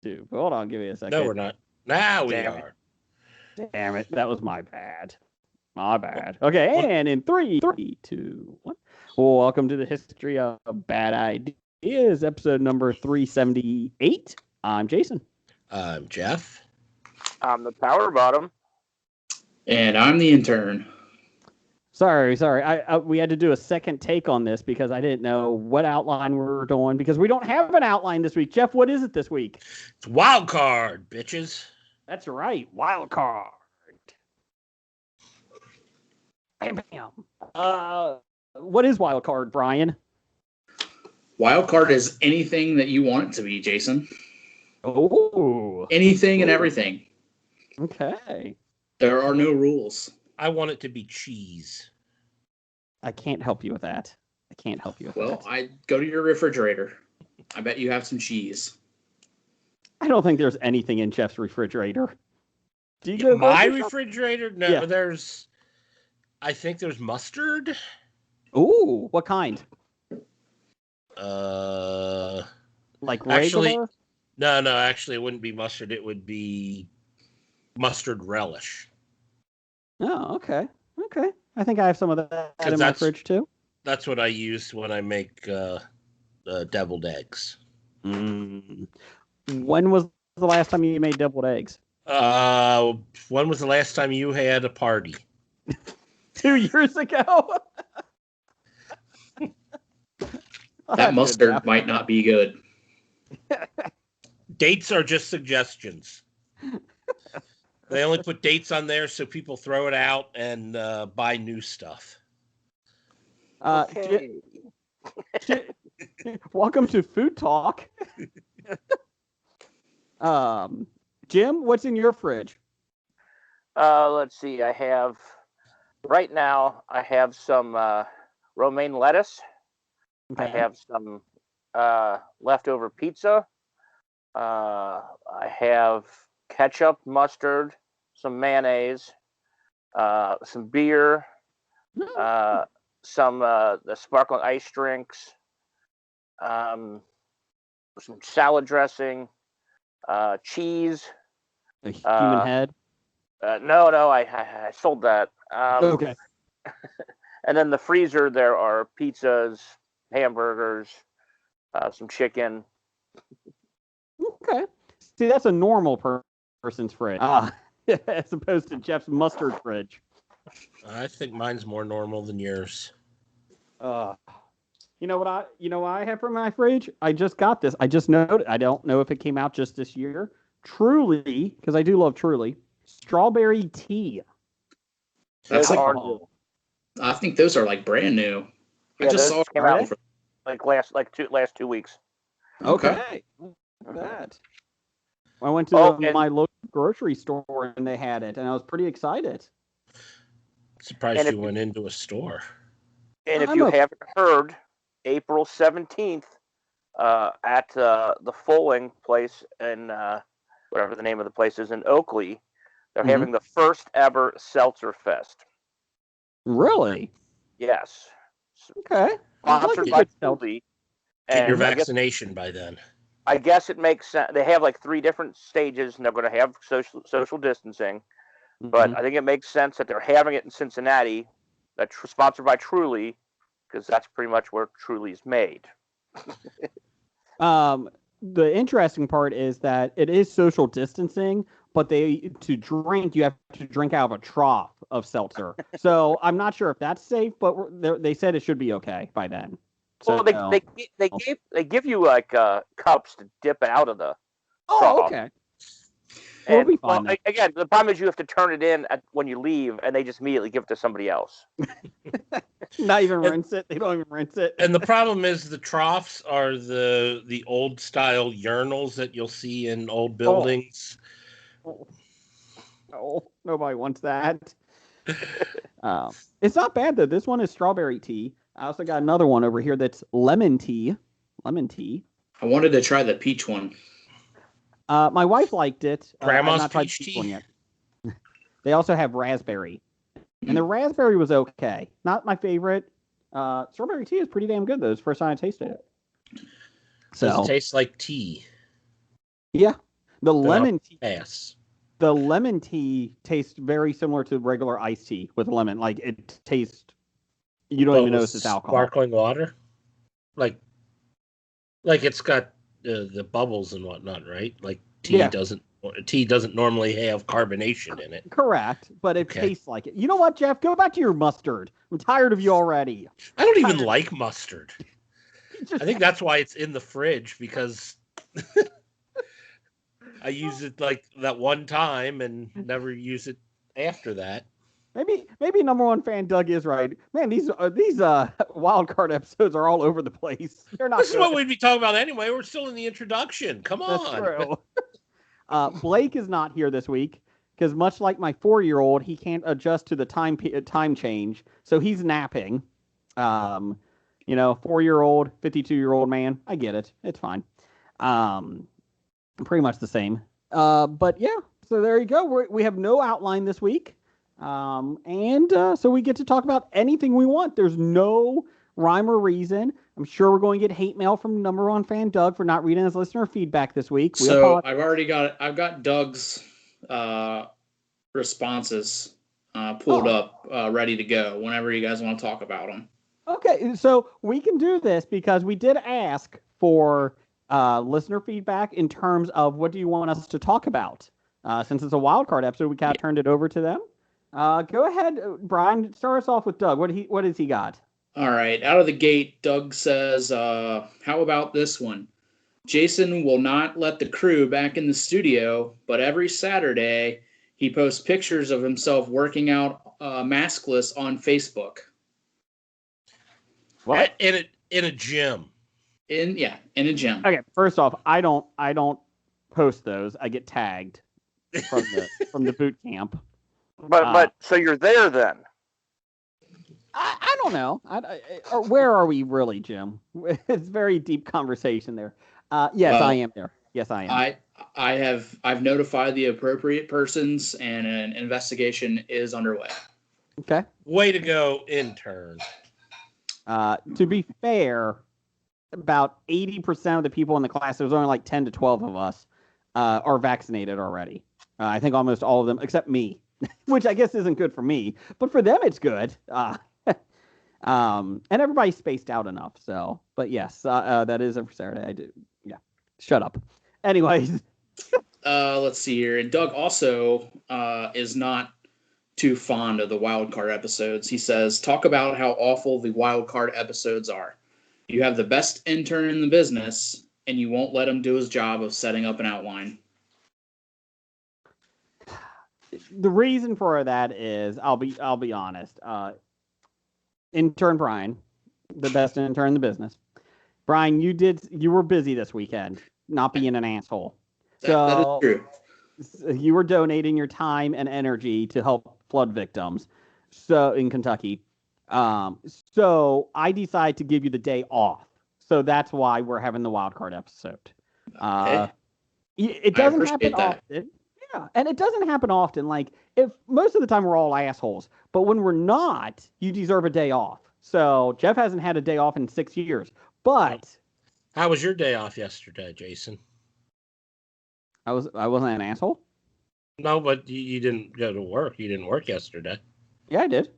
YouTube. Hold on, give me a second. No, we're not. Now we Damn are. Damn it, that was my bad. My bad. Okay, and in 3, 2, 1. Welcome to the History of Bad Ideas, episode number 378. I'm Jason. I'm Jeff. I'm the power bottom. And I'm the intern. Sorry. We had to do a second take on this because I didn't know what outline we were doing because we don't have an outline this week. Jeff, what is it this week? It's Wildcard, bitches. That's right, Wildcard. Bam, bam. What is Wildcard, Brian? Wildcard is anything that you want it to be, Jason. Oh. Anything and everything. Okay. There are no rules. I want it to be cheese. I can't help you with that. Well, I go to your refrigerator. I bet you have some cheese. I don't think there's anything in Jeff's refrigerator. Do you go My refrigerator? No, Yeah. I think there's mustard. Ooh, what kind? Like Actually, regular? No, actually it wouldn't be mustard. It would be mustard relish. Oh, okay. I think I have some of that in my fridge too. That's what I use when I make deviled eggs. When was the last time you made deviled eggs? When was the last time you had a party? 2 years ago. That mustard might not be good. Dates are just suggestions. They only put dates on there so people throw it out and buy new stuff. Okay. Welcome to Food Talk. Jim, what's in your fridge? Let's see. Right now, I have some romaine lettuce. Okay. I have some leftover pizza. I have ketchup, mustard, some mayonnaise, some beer, some the sparkling ice drinks, some salad dressing, cheese. A human head? No, I sold that. Okay. And then the freezer, there are pizzas, hamburgers, some chicken. Okay. See, that's a normal person's fridge. As opposed to Jeff's mustard fridge. I think mine's more normal than yours. You know what I have from my fridge? I just got this. I just noted. I don't know if it came out just this year. Truly, because I do love Truly, strawberry tea. That's alcohol. I think those are like brand new. Yeah, I just those saw came it out last 2 weeks. Okay. Not bad. I went to my local grocery store and they had it, and I was pretty excited. Surprised you went into a store. And if you haven't heard, April 17th, at the Fulling place in whatever the name of the place is in Oakley, they're having the first ever Seltzer Fest. Really? Yes. Okay. Sponsored by Truly. Get your vaccination by then. I guess it makes sense. They have like 3 different stages, and they're going to have social distancing. But I think it makes sense that they're having it in Cincinnati. That's sponsored by Truly, because that's pretty much where Truly's made. The interesting part is that it is social distancing, but to drink, you have to drink out of a trough of seltzer. So I'm not sure if that's safe, but they said it should be okay by then. So, well, they give you like cups to dip out of the trough. Okay. And, we'll be fine. Again, the problem is you have to turn it in when you leave, and they just immediately give it to somebody else. Not even rinse it. They don't even rinse it. And the problem is the troughs are the old style urinals that you'll see in old buildings. Oh, nobody wants that. It's not bad though. This one is strawberry tea. I also got another one over here that's lemon tea. I wanted to try the peach one. My wife liked it. Grandma's I've not peach tried the tea. one yet. They also have raspberry. And the raspberry was okay. Not my favorite. Strawberry tea is pretty damn good, though. It's the first time I tasted it. So, Does it taste like tea? Yeah. The lemon tea. Pass. The lemon tea tastes very similar to regular iced tea with lemon. Like it tastes, you don't even notice it's alcohol. Sparkling water, like it's got the bubbles and whatnot, right? Like tea doesn't normally have carbonation in it. Correct, but it tastes like it. You know what, Jeff? Go back to your mustard. I'm tired of you already. I don't even like mustard. I think that's why it's in the fridge, because I use it like that one time and never use it after that. Maybe number one fan Doug is right. Man, these Wildcard episodes are all over the place. They're not. This is what we'd be talking about anyway. We're still in the introduction. Come on. That's true. Blake is not here this week because, much like my 4-year-old, he can't adjust to the time change, so he's napping. 4-year-old, 52-year-old man. I get it. It's fine. Pretty much the same. But yeah, so there you go. We have no outline this week. So we get to talk about anything we want. There's no rhyme or reason. I'm sure we're going to get hate mail from number one fan Doug for not reading his listener feedback this week. I've got Doug's responses pulled up, ready to go whenever you guys want to talk about them. Okay, so we can do this because we did ask for listener feedback in terms of what do you want us to talk about. Since it's a wildcard episode, we kind of turned it over to them. Go ahead, Brian. Start us off with Doug. What has he got? All right. Out of the gate, Doug says, how about this one? Jason will not let the crew back in the studio, but every Saturday he posts pictures of himself working out maskless on Facebook. What? In a gym. In a gym. Okay, first off, I don't post those. I get tagged from the boot camp. But so you're there then? I don't know. Where are we really, Jim? It's very deep conversation there. Yes, I am there. Yes, I am. I've notified the appropriate persons, and an investigation is underway. Okay. Way to go, intern. To be fair, about 80% of the people in the class, there's only like 10 to 12 of us, are vaccinated already. I think almost all of them, except me, which I guess isn't good for me, but for them it's good. And everybody's spaced out enough. So, but yes, that is every Saturday. I do. Yeah. Shut up. Anyways. Let's see here. And Doug also is not too fond of the Wildcard episodes. He says, talk about how awful the Wildcard episodes are. You have the best intern in the business, and you won't let him do his job of setting up an outline. The reason for that is, I'll be honest. Intern Brian, the best intern in the business. Brian, you were busy this weekend, not being an asshole. That is true. You were donating your time and energy to help flood victims. So in Kentucky. So I decided to give you the day off. So that's why we're having the Wildcard episode. Okay. It doesn't happen often. Yeah, and it doesn't happen often. Like, if most of the time we're all assholes, but when we're not, you deserve a day off. So Jeff hasn't had a day off in 6 years. But how was your day off yesterday, Jason? I wasn't an asshole. No, but you didn't go to work. You didn't work yesterday. Yeah, I did.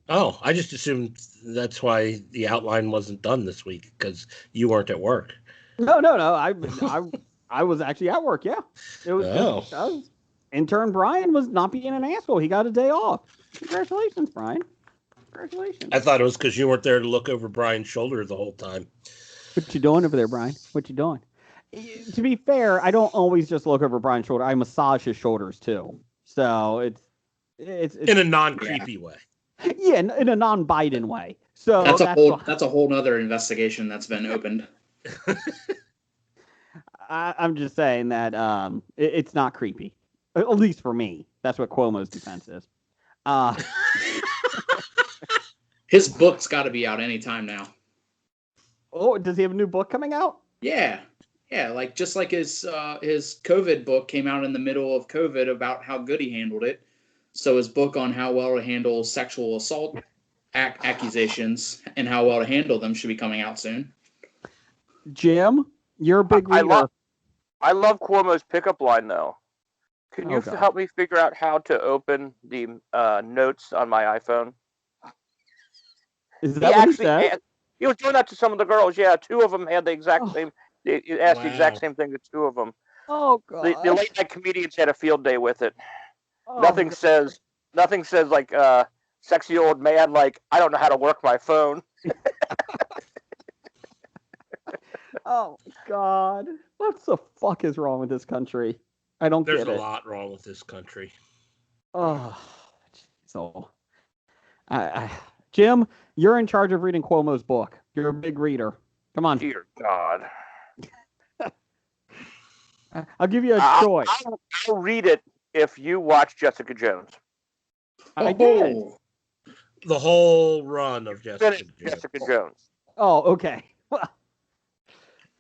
Oh, I just assumed that's why the outline wasn't done this week, because you weren't at work. No. I was actually at work. Yeah, it was. Intern Brian was not being an asshole. He got a day off. Congratulations, Brian. Congratulations. I thought it was because you weren't there to look over Brian's shoulder the whole time. What you doing over there, Brian? What you doing? To be fair, I don't always just look over Brian's shoulder. I massage his shoulders too. So it's in a non-creepy way. Yeah, in a non-Biden way. So that's a whole nother investigation that's been opened. I'm just saying that it's not creepy. At least for me. That's what Cuomo's defense is. His book's got to be out any time now. Oh, does he have a new book coming out? Yeah, like just like his COVID book came out in the middle of COVID about how good he handled it. So his book on how well to handle sexual assault accusations and how well to handle them should be coming out soon. Jim, you're a big reader. I love Cuomo's pickup line, though. Can you God. help me figure out how to open the notes on my iPhone? Is that what he said? He was doing that to some of the girls. Yeah, 2 of them had the exact same. They asked the exact same thing to 2 of them. Oh God! The late night comedians had a field day with it. Oh, nothing says like sexy old man like I don't know how to work my phone. Oh God! What the fuck is wrong with this country? I don't get it. There's a lot wrong with this country. Oh, so, Jim, you're in charge of reading Cuomo's book. You're a big reader. Come on. Dear God. I'll give you a choice. I'll read it if you watch Jessica Jones. I did. The whole run of Jessica Jones. Oh, okay.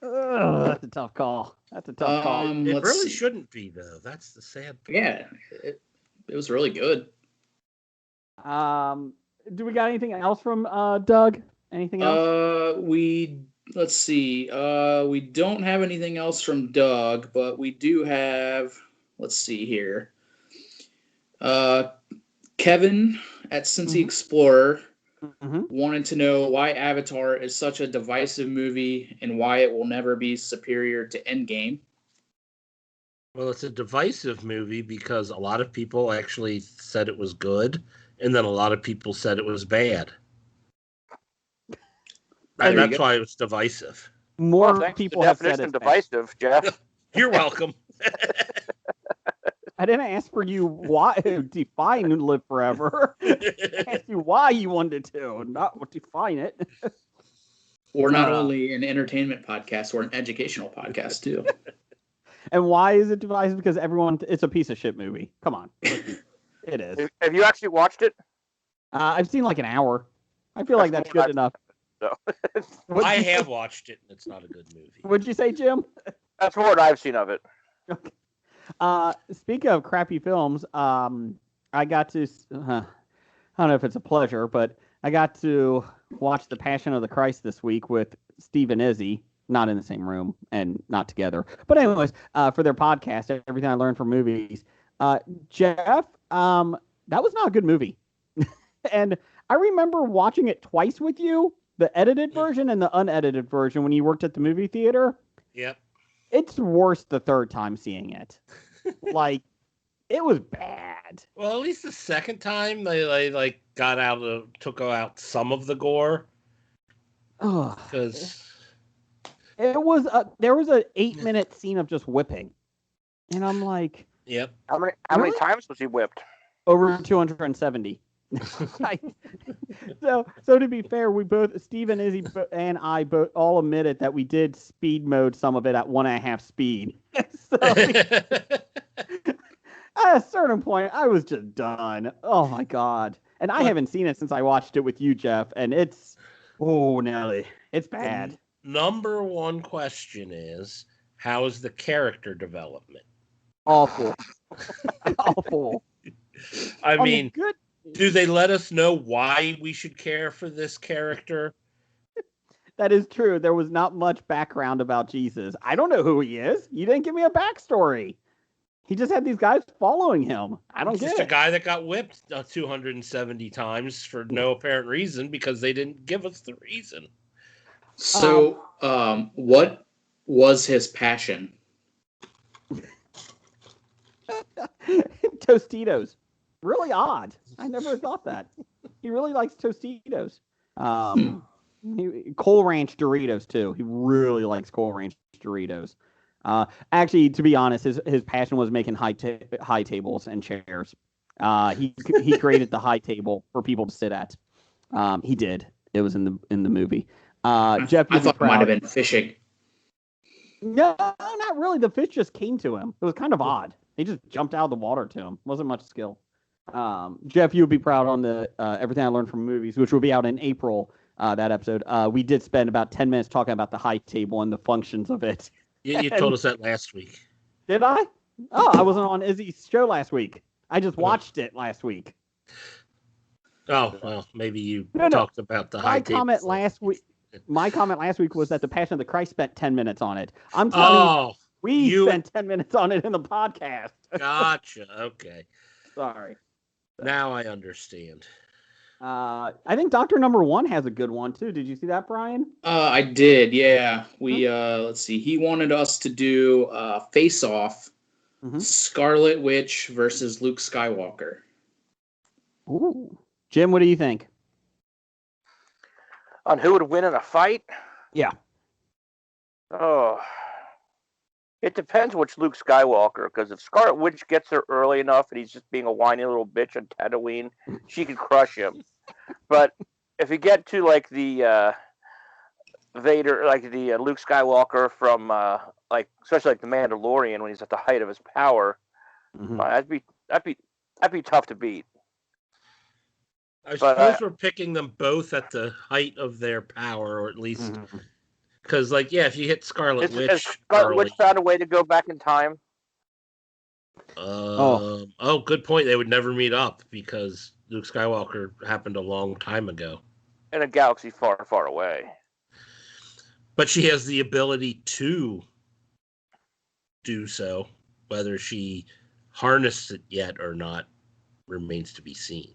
Well, that's a tough call. That's a tough call. It really shouldn't be, though. That's the sad part. Yeah, it was really good. Do we got anything else from Doug? Anything else? Let's see. We don't have anything else from Doug, but we do have. Let's see here. Kevin at Cincy Explorer wanted to know why Avatar is such a divisive movie and why it will never be superior to Endgame. Well, it's a divisive movie because a lot of people actually said it was good, and then a lot of people said it was bad. And that's why it was divisive. More people have said it's divisive, Jeff. You're welcome. I didn't ask for you why define Live Forever. I asked you why you wanted to, not define it. We're not only an entertainment podcast, we're an educational podcast too. And why is it divisive? Because it's a piece of shit movie. Come on. It is. Have you actually watched it? I've seen like an hour. I feel like that's good enough. So. I have watched it, and it's not a good movie. What'd you say, Jim? That's what I've seen of it. Okay. Speaking of crappy films, I got to, I don't know if it's a pleasure, but I got to watch The Passion of the Christ this week with Steve and Izzy, not in the same room and not together. But anyways, for their podcast, Everything I Learned from Movies. Jeff, that was not a good movie. And I remember watching it twice with you, the edited version and the unedited version when you worked at the movie theater. Yep. It's worse the third time seeing it. Like, it was bad. Well, at least the second time they took out some of the gore. Because it was there was an 8-minute scene of just whipping, and I'm like, yep. How many times was he whipped? Over 270. So to be fair, we both, Steve and Izzy and I both all admitted that we did speed mode some of it at 1.5 speed. So at a certain point, I was just done. Oh my God. And I haven't seen it since I watched it with you, Jeff. And it's, Nelly, it's bad. Number one question is, how is the character development? Awful. Awful. I mean, good. Do they let us know why we should care for this character? That is true. There was not much background about Jesus. I don't know who he is. You didn't give me a backstory. He just had these guys following him. I don't get it. Just a guy that got whipped 270 times for no apparent reason because they didn't give us the reason. So, what was his passion? Tostitos. Really odd. I never thought that. He really likes Tostitos. Coal Ranch Doritos, too. He really likes Coal Ranch Doritos. Actually, to be honest, his passion was making high tables and chairs. He created the high table for people to sit at. He did. It was in the movie. Jeff, I thought it might have been fishing. No, not really. The fish just came to him. It was kind of odd. He just jumped out of the water to him. Wasn't much skill. Jeff, you would be proud on the Everything I Learned from Movies, which will be out in April, that episode. We did spend about 10 minutes talking about the high table and the functions of it. You told us that last week. Did I? Oh, I wasn't on Izzy's show last week. I just watched it last week. Oh, well, maybe you talked about the high table. My comment last week was that The Passion of the Christ spent 10 minutes on it. I'm telling you, We spent 10 minutes on it in the podcast. Gotcha. Okay. Sorry. Now I understand. I think Doctor Number One has a good one too. Did you see that, Brian? I did. Yeah. We let's see. He wanted us to do Face Off, Scarlett Witch versus Luke Skywalker. Ooh. Jim, what do you think? On who would win in a fight? Yeah. Oh. It depends which Luke Skywalker, because if Scarlet Witch gets there early enough and he's just being a whiny little bitch on Tatooine, she could crush him. But if you get to like the Vader, like the Luke Skywalker from like especially like the Mandalorian when he's at the height of his power, that'd be tough to beat. I suppose we're picking them both at the height of their power, or at least. Because, like, yeah, if you hit Scarlet Witch, has Scarlet Witch found a way to go back in time? Good point. They would never meet up because Luke Skywalker happened a long time ago. In a galaxy far, far away. But she has the ability to do so. Whether she harnessed it yet or not remains to be seen.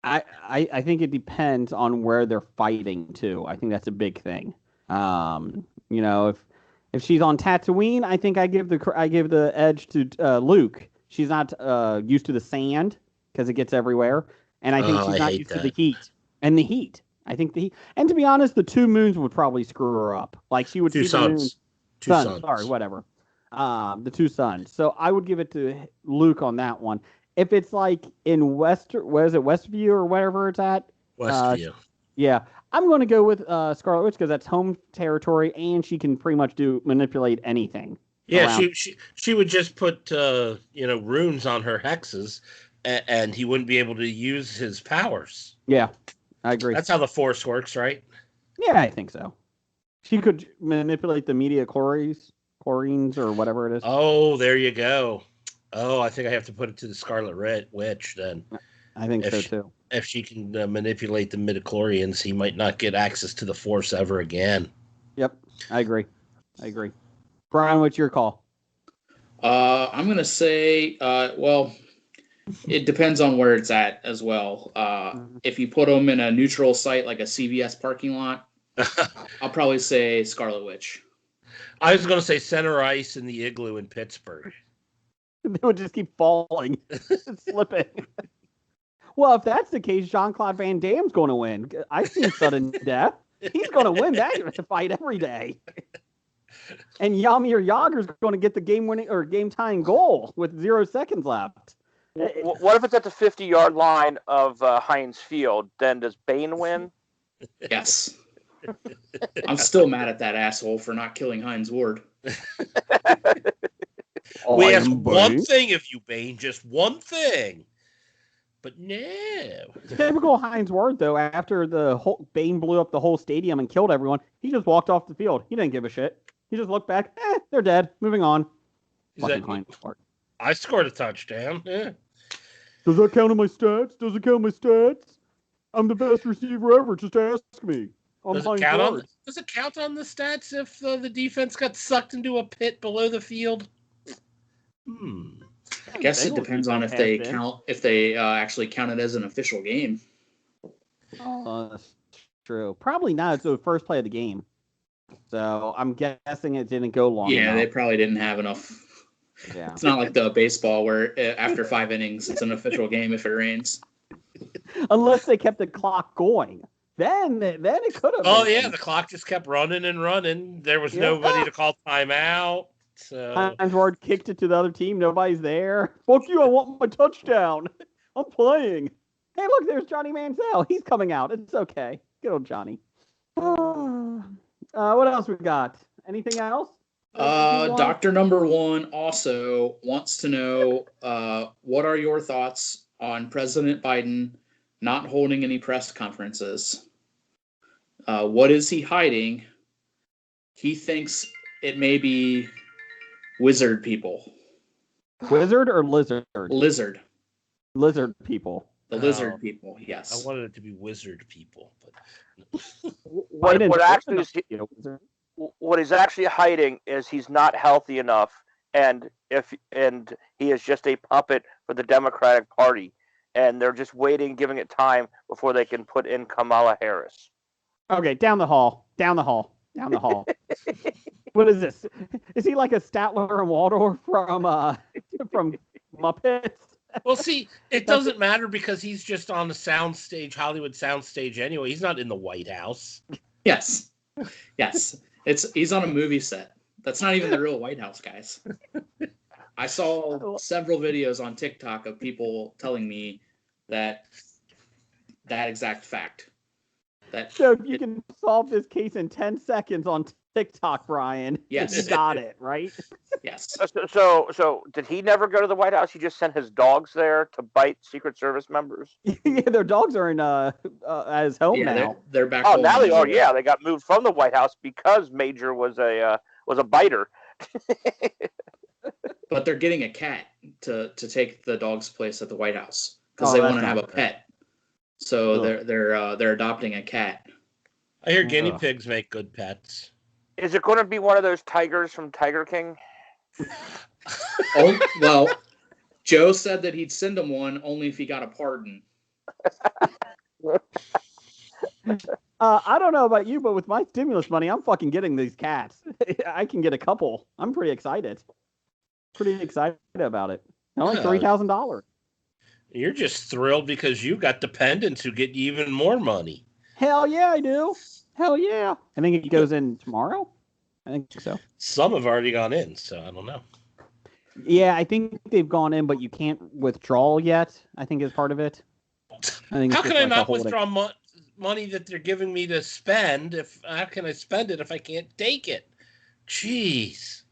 I think it depends on where they're fighting, too. I think that's a big thing. You know, if she's on Tatooine, I think I give the edge to Luke. She's not used to the sand because it gets everywhere, and I think she's not used to the heat. And the heat, I think the heat. And to be honest, the two moons would probably screw her up. Like she would two see suns. The moon. Suns. Sorry, whatever. The two suns. So I would give it to Luke on that one. If it's like in Westview or wherever it's at? Westview. Yeah. I'm going to go with Scarlet Witch because that's home territory, and she can pretty much manipulate anything. Yeah, she would just put runes on her hexes, and he wouldn't be able to use his powers. Yeah, I agree. That's how the Force works, right? Yeah, I think so. She could manipulate the media chlorines or whatever it is. Oh, there you go. Oh, I think I have to put it to the Scarlet Witch then. I think so too. If she can manipulate the midichlorians, he might not get access to the Force ever again. Yep, I agree. Brian, what's your call? I'm going to say, well, it depends on where it's at as well. If you put them in a neutral site like a CVS parking lot, I'll probably say Scarlet Witch. I was going to say center ice in the igloo in Pittsburgh. They would just keep falling and slipping. Well, if that's the case, Jean-Claude Van Damme's going to win. I've seen sudden death. He's going to win that fight every day. And Jaromir Jagr's going to get the game-winning or game-tying goal with 0 seconds left. What if it's at the 50-yard line of Heinz Field? Then does Bane win? Yes. I'm still mad at that asshole for not killing Heinz Ward. We ask one thing of you, Bane, just one thing. But no. Typical Heinz Ward, though, after Bane blew up the whole stadium and killed everyone, he just walked off the field. He didn't give a shit. He just looked back. They're dead. Moving on. Fucking Heinz Ward. I scored a touchdown. Yeah. Does that count on my stats? I'm the best receiver ever. Just ask me. Does it count on the stats if the defense got sucked into a pit below the field? I guess it depends on if they actually count it as an official game. That's true. Probably not. It's the first play of the game. So I'm guessing it didn't go long enough. They probably didn't have enough. Yeah. It's not like the baseball where after 5 innings, it's an official game if it rains. Unless they kept the clock going. Then it could have. Oh, yeah. The clock just kept running and running. There was nobody to call timeout. So Heinz Ward kicked it to the other team. Nobody's there. Fuck you. I want my touchdown. I'm playing. Hey, look, there's Johnny Manziel. He's coming out. It's okay. Good old Johnny. What else we got? Anything else? Dr. Number One also wants to know what are your thoughts on President Biden not holding any press conferences? What is he hiding? He thinks it may be wizard people. Wizard or lizard? Lizard. Lizard people. The lizard people, yes. I wanted it to be wizard people. But what actually is what he's actually hiding is he's not healthy enough, and he is just a puppet for the Democratic Party, and they're just waiting, giving it time before they can put in Kamala Harris. Okay, down the hall. What is this? Is he like a Statler and Waldorf from Muppets? Well, see, it doesn't matter because he's just on the soundstage, Hollywood soundstage anyway. He's not in the White House. Yes. He's on a movie set. That's not even the real White House, guys. I saw several videos on TikTok of people telling me that exact fact. So if you can solve this case in 10 seconds on TikTok, Brian, yes, you got it, right? Yes. So did he never go to the White House? He just sent his dogs there to bite Secret Service members? Yeah, their dogs are in as home now. They're back. Oh, now they are. Yeah, they got moved from the White House because Major was a biter. But they're getting a cat to take the dog's place at the White House because they want to have a pet. So they're adopting a cat. I hear guinea pigs make good pets. Is it going to be one of those tigers from Tiger King? Oh, well, Joe said that he'd send him one only if he got a pardon. I don't know about you, but with my stimulus money, I'm fucking getting these cats. I can get a couple. I'm pretty excited. Pretty excited about it. Only $3,000. You're just thrilled because you got dependents who get you even more money. Hell yeah, I do. Hell yeah. I think it goes in tomorrow. I think so. Some have already gone in, so I don't know. Yeah, I think they've gone in, but you can't withdraw yet, I think is part of it. How can I not withdraw money that they're giving me to spend? How can I spend it if I can't take it? Jeez.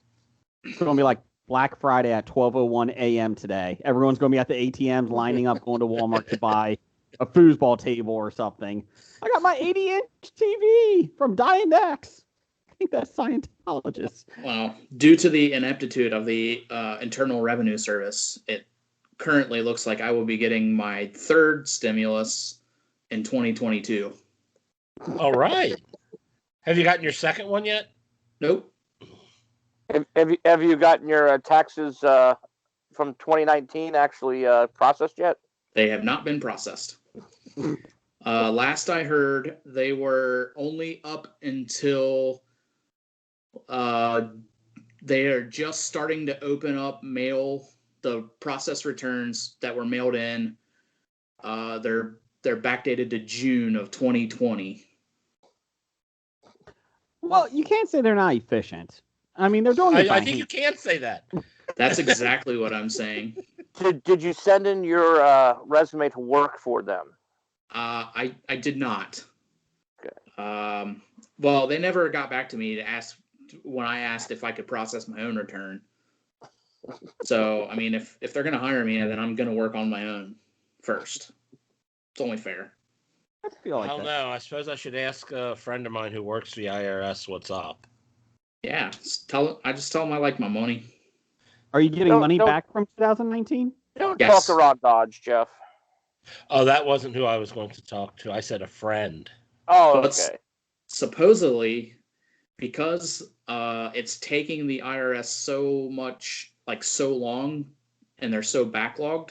It's going to be like Black Friday at 12:01 a.m. today. Everyone's going to be at the ATMs lining up, going to Walmart to buy a foosball table or something. I got my 80-inch TV from Dianex. I think that's Scientologists. Well, due to the ineptitude of the Internal Revenue Service, it currently looks like I will be getting my third stimulus in 2022. All right. Have you gotten your second one yet? Nope. Have you gotten your taxes from 2019 actually processed yet? They have not been processed. Last I heard, they were only up until they are just starting to open up the process returns that were mailed in. They're backdated to June of 2020. Well, you can't say they're not efficient. I mean, they're doing it. I think you can say that. That's exactly what I'm saying. Did you send in your resume to work for them? I did not. Okay. Well, they never got back to me to ask when I asked if I could process my own return. So, I mean, if they're going to hire me, then I'm going to work on my own first. It's only fair. I feel like I don't know. I suppose I should ask a friend of mine who works for the IRS what's up. Yeah, I just tell them I like my money. Are you getting money back from 2019? Don't Yes. talk to Rod Dodge, Jeff. Oh, that wasn't who I was going to talk to. I said a friend. Oh, But okay. supposedly, because it's taking the IRS so long, and they're so backlogged,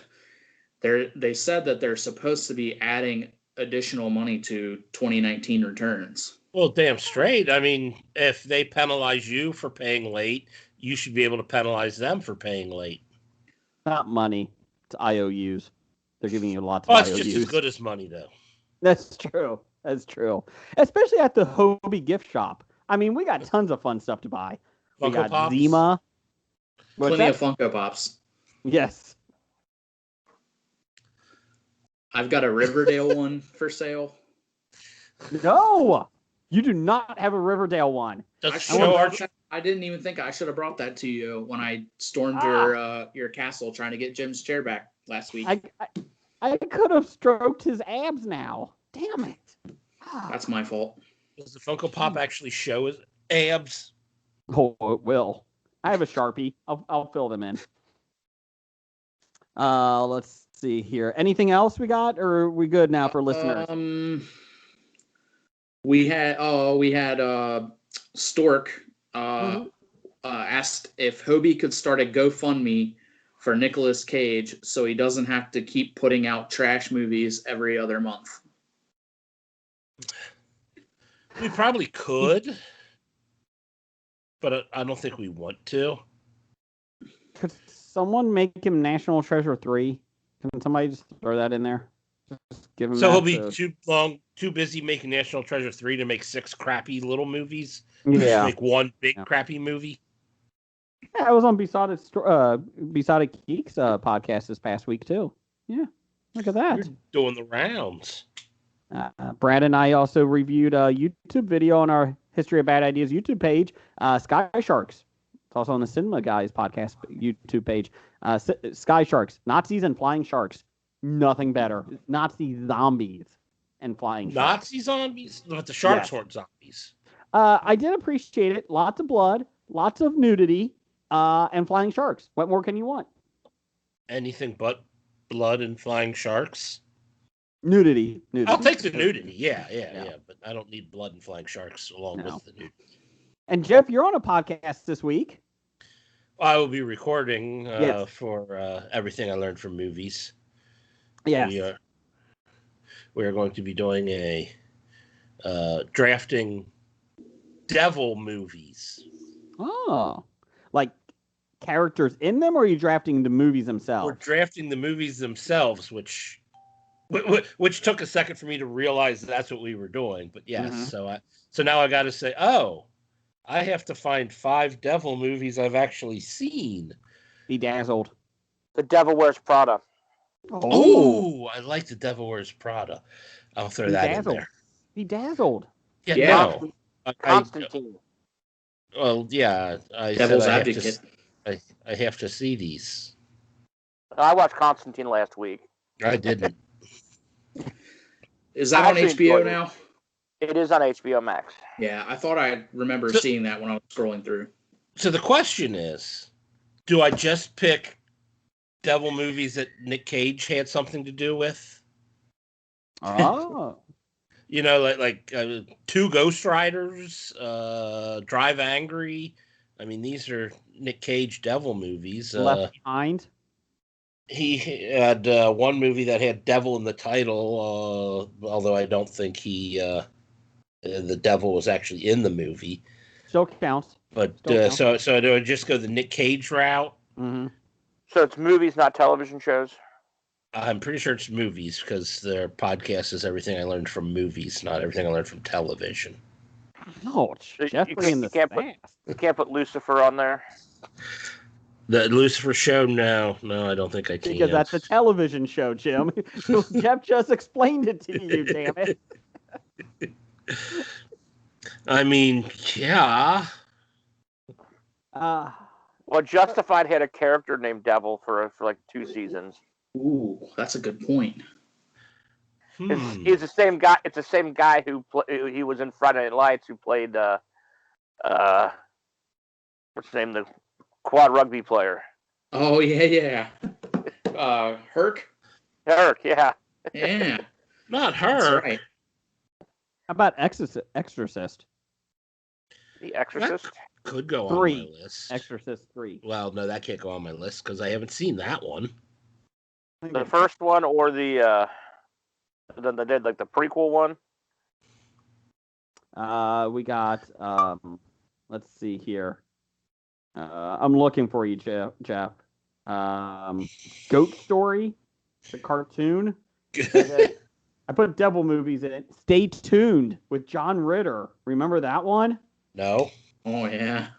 they said that they're supposed to be adding additional money to 2019 returns. Well, damn straight. I mean, if they penalize you for paying late, you should be able to penalize them for paying late. Not money. It's IOUs. They're giving you lots of Well, IOUs. it's just as good as money, though. That's true. That's true. Especially at the HOBI gift shop. I mean, we got tons of fun stuff to buy. We Funko got Pops? Zima. What's Plenty that? of Funko Pops. Yes. I've got a Riverdale one for sale. No! You do not have a Riverdale one. I didn't even think I should have brought that to you when I stormed your castle trying to get Jim's chair back last week. I could have stroked his abs now. Damn it. That's my fault. Does the Funko Pop actually show his abs? Oh, it will. I have a Sharpie. I'll fill them in. Let's see here. Anything else we got, or are we good now for listeners? We had Stork asked if HOBI could start a GoFundMe for Nicolas Cage so he doesn't have to keep putting out trash movies every other month. We probably could, but I don't think we want to. Could someone make him National Treasure 3? Can somebody just throw that in there? Just give him So that he'll be too busy making National Treasure 3 to make 6 crappy little movies. Yeah. Just make one big crappy movie. Yeah, I was on Besotted Geeks podcast this past week too. Yeah, look at that. You're doing the rounds. Brad and I also reviewed a YouTube video on our History of Bad Ideas YouTube page, Sky Sharks. It's also on the Cinema Guys podcast YouTube page. Sky Sharks, Nazis and flying sharks. Nothing better. Nazi zombies and flying sharks. Nazi zombies? But the sharks weren't zombies. I did appreciate it. Lots of blood, lots of nudity, and flying sharks. What more can you want? Anything but blood and flying sharks? Nudity. I'll take the nudity. Yeah. But I don't need blood and flying sharks along with the nudity. And Jeff, you're on a podcast this week. I will be recording for everything I learned from movies. Yes. We are going to be doing a drafting devil movies. Oh, like characters in them, or are you drafting the movies themselves? We're drafting the movies themselves, which took a second for me to realize that's what we were doing. But yes, so now I got to say, I have to find 5 devil movies I've actually seen. Bedazzled. The Devil Wears Prada. Oh, I like The Devil Wears Prada. I'll throw that in there. Bedazzled. Yeah. No. Constantine. Well, yeah. Devil's Advocate. I have to see these. I watched Constantine last week. I didn't. Is that on HBO now? It is on HBO Max. Yeah, I thought I remember seeing that when I was scrolling through. So the question is, do I just pick devil movies that Nic Cage had something to do with? Oh. You know, like 2 Ghost Riders, Drive Angry. I mean, these are Nic Cage devil movies. Left Behind. He had one movie that had devil in the title, although I don't think the devil was actually in the movie. Still counts. But so do I just go the Nic Cage route? Mm-hmm. So it's movies, not television shows? I'm pretty sure it's movies because their podcast is everything I learned from movies, not everything I learned from television. Ouch. Jeffrey in the you can't put Lucifer on there? The Lucifer show? No, I don't think I can. Because that's a television show, Jim. Jeff just explained it to you, damn it. I mean, yeah. Well, Justified had a character named Devil for like 2 seasons. Ooh, that's a good point. He's the same guy. It's the same guy who he was in Friday Night Lights, who played what's his name, the quad rugby player. Oh yeah. Herc. Herc, yeah. Yeah. Not Herc. That's right. How about Exorcist? The Exorcist? That could go 3. on my list. Exorcist 3. Well, no, that can't go on my list because I haven't seen that one. The first one or the then they did like the prequel one? We got let's see here. I'm looking for you, Jeff. Goat Story, the cartoon. I put devil movies in it. Stay Tuned with John Ritter. Remember that one? No. Oh yeah.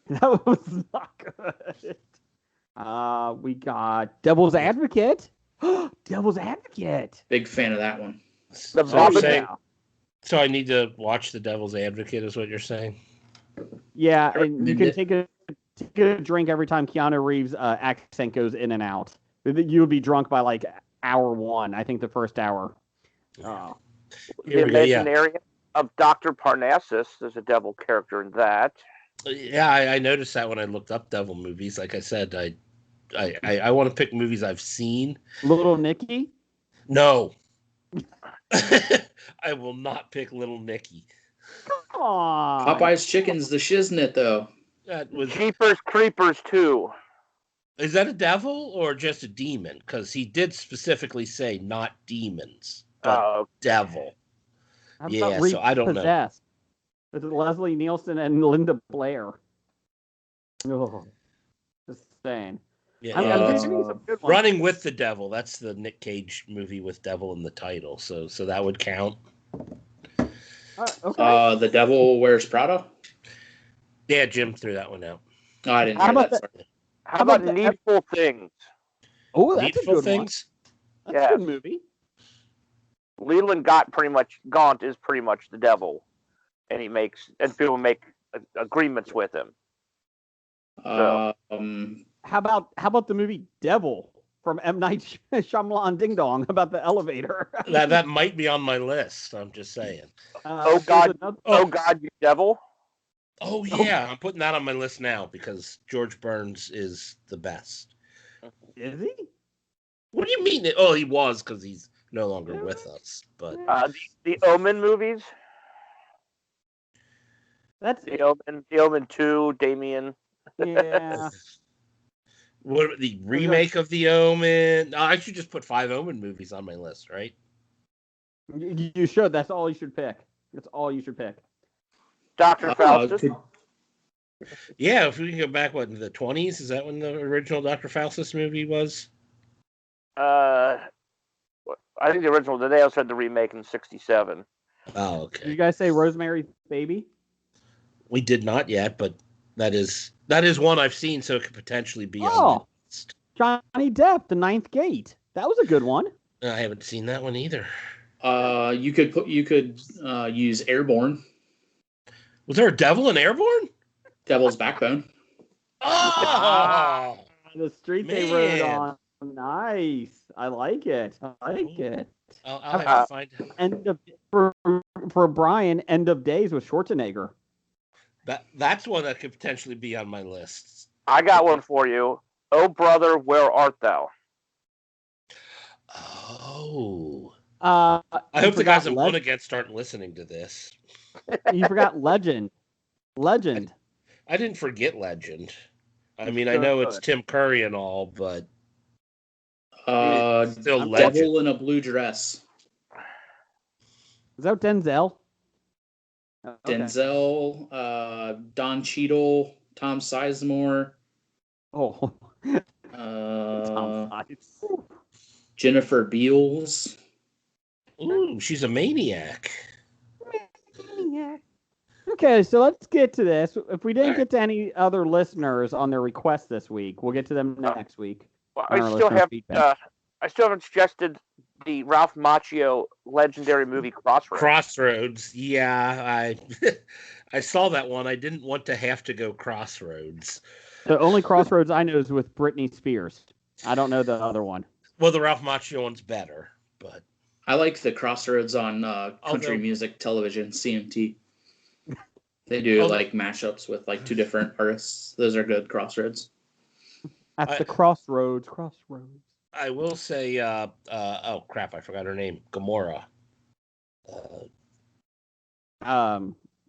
That was not good. We got Devil's Advocate. Devil's Advocate. Big fan of that one. The So I need to watch The Devil's Advocate, is what you're saying? Yeah, and you can take a drink every time Keanu Reeves' accent goes in and out. You would be drunk by like hour 1. I think the first hour. The Imaginarium of Dr. Parnassus. There's a devil character in that. Yeah, I noticed that when I looked up devil movies. Like I said, I want to pick movies I've seen. Little Nicky? No. I will not pick Little Nicky. Come on. Popeye's Chicken's the shiznit, though. That was. Jeepers Creepers 2. Is that a devil or just a demon? Because he did specifically say not demons, but devil. How about Yeah, so I don't know. Repossessed? It's Leslie Nielsen and Linda Blair. Oh, just saying. Yeah, I'm giving you some good ones. Running with the Devil. That's the Nic Cage movie with devil in the title. So that would count. Okay. The Devil Wears Prada. Yeah, Jim threw that one out. Oh, I didn't hear that. How about Needful Things? Oh, that's Needful a good Things? One. That's a good movie. Leland Gaunt is pretty much the devil, and people make agreements with him. So. How about the movie Devil from M. Night Shyamalan Ding Dong about the elevator? that might be on my list. I'm just saying. Oh God, you devil! Oh yeah, I'm putting that on my list now because George Burns is the best. Is he? What do you mean? Oh, he was because he's no longer with us. But the Omen movies. That's the Omen 2, Damien. Yeah. What the remake of the Omen? I should just put 5 Omen movies on my list, right? You should. That's all you should pick. That's all you should pick. Dr. Faustus. Yeah, if we can go back, in the 20s? Is that when the original Dr. Faustus movie was? I think the original. They also had the remake in '67. Oh, okay. Did you guys say Rosemary's Baby? We did not yet, but that is one I've seen, so it could potentially be on the list. Johnny Depp, The Ninth Gate. That was a good one. I haven't seen that one either. You could use Airborne. Was there a devil in Airborne? Devil's Backbone. Oh, the street they rode on. Nice. I like it. I'll have to find for Brian. End of Days with Schwarzenegger. That's one that could potentially be on my list. I got one for you. Oh, brother, where art thou? Oh. I hope the guys I'm going against aren't listening to this. You forgot Legend. I didn't forget Legend. I mean, I know it's Tim Curry and all, but still Legend. Devil in a Blue Dress. Is that Denzel? Okay. Denzel, Don Cheadle, Tom Sizemore. Oh. Tom Sizemore. Jennifer Beals. Ooh, she's a maniac. Okay, so let's get to this. If we didn't get to any other listeners on their requests this week, we'll get to them next week. Well, I still haven't suggested the Ralph Macchio legendary movie Crossroads. Crossroads, yeah, I saw that one. I didn't want to have to go Crossroads. The only Crossroads I know is with Britney Spears. I don't know the other one. Well, the Ralph Macchio one's better, but I like the Crossroads on country music television, CMT. They do like mashups with like 2 different artists. Those are good Crossroads. At the Crossroads. I will say, oh crap, I forgot her name. Gamora.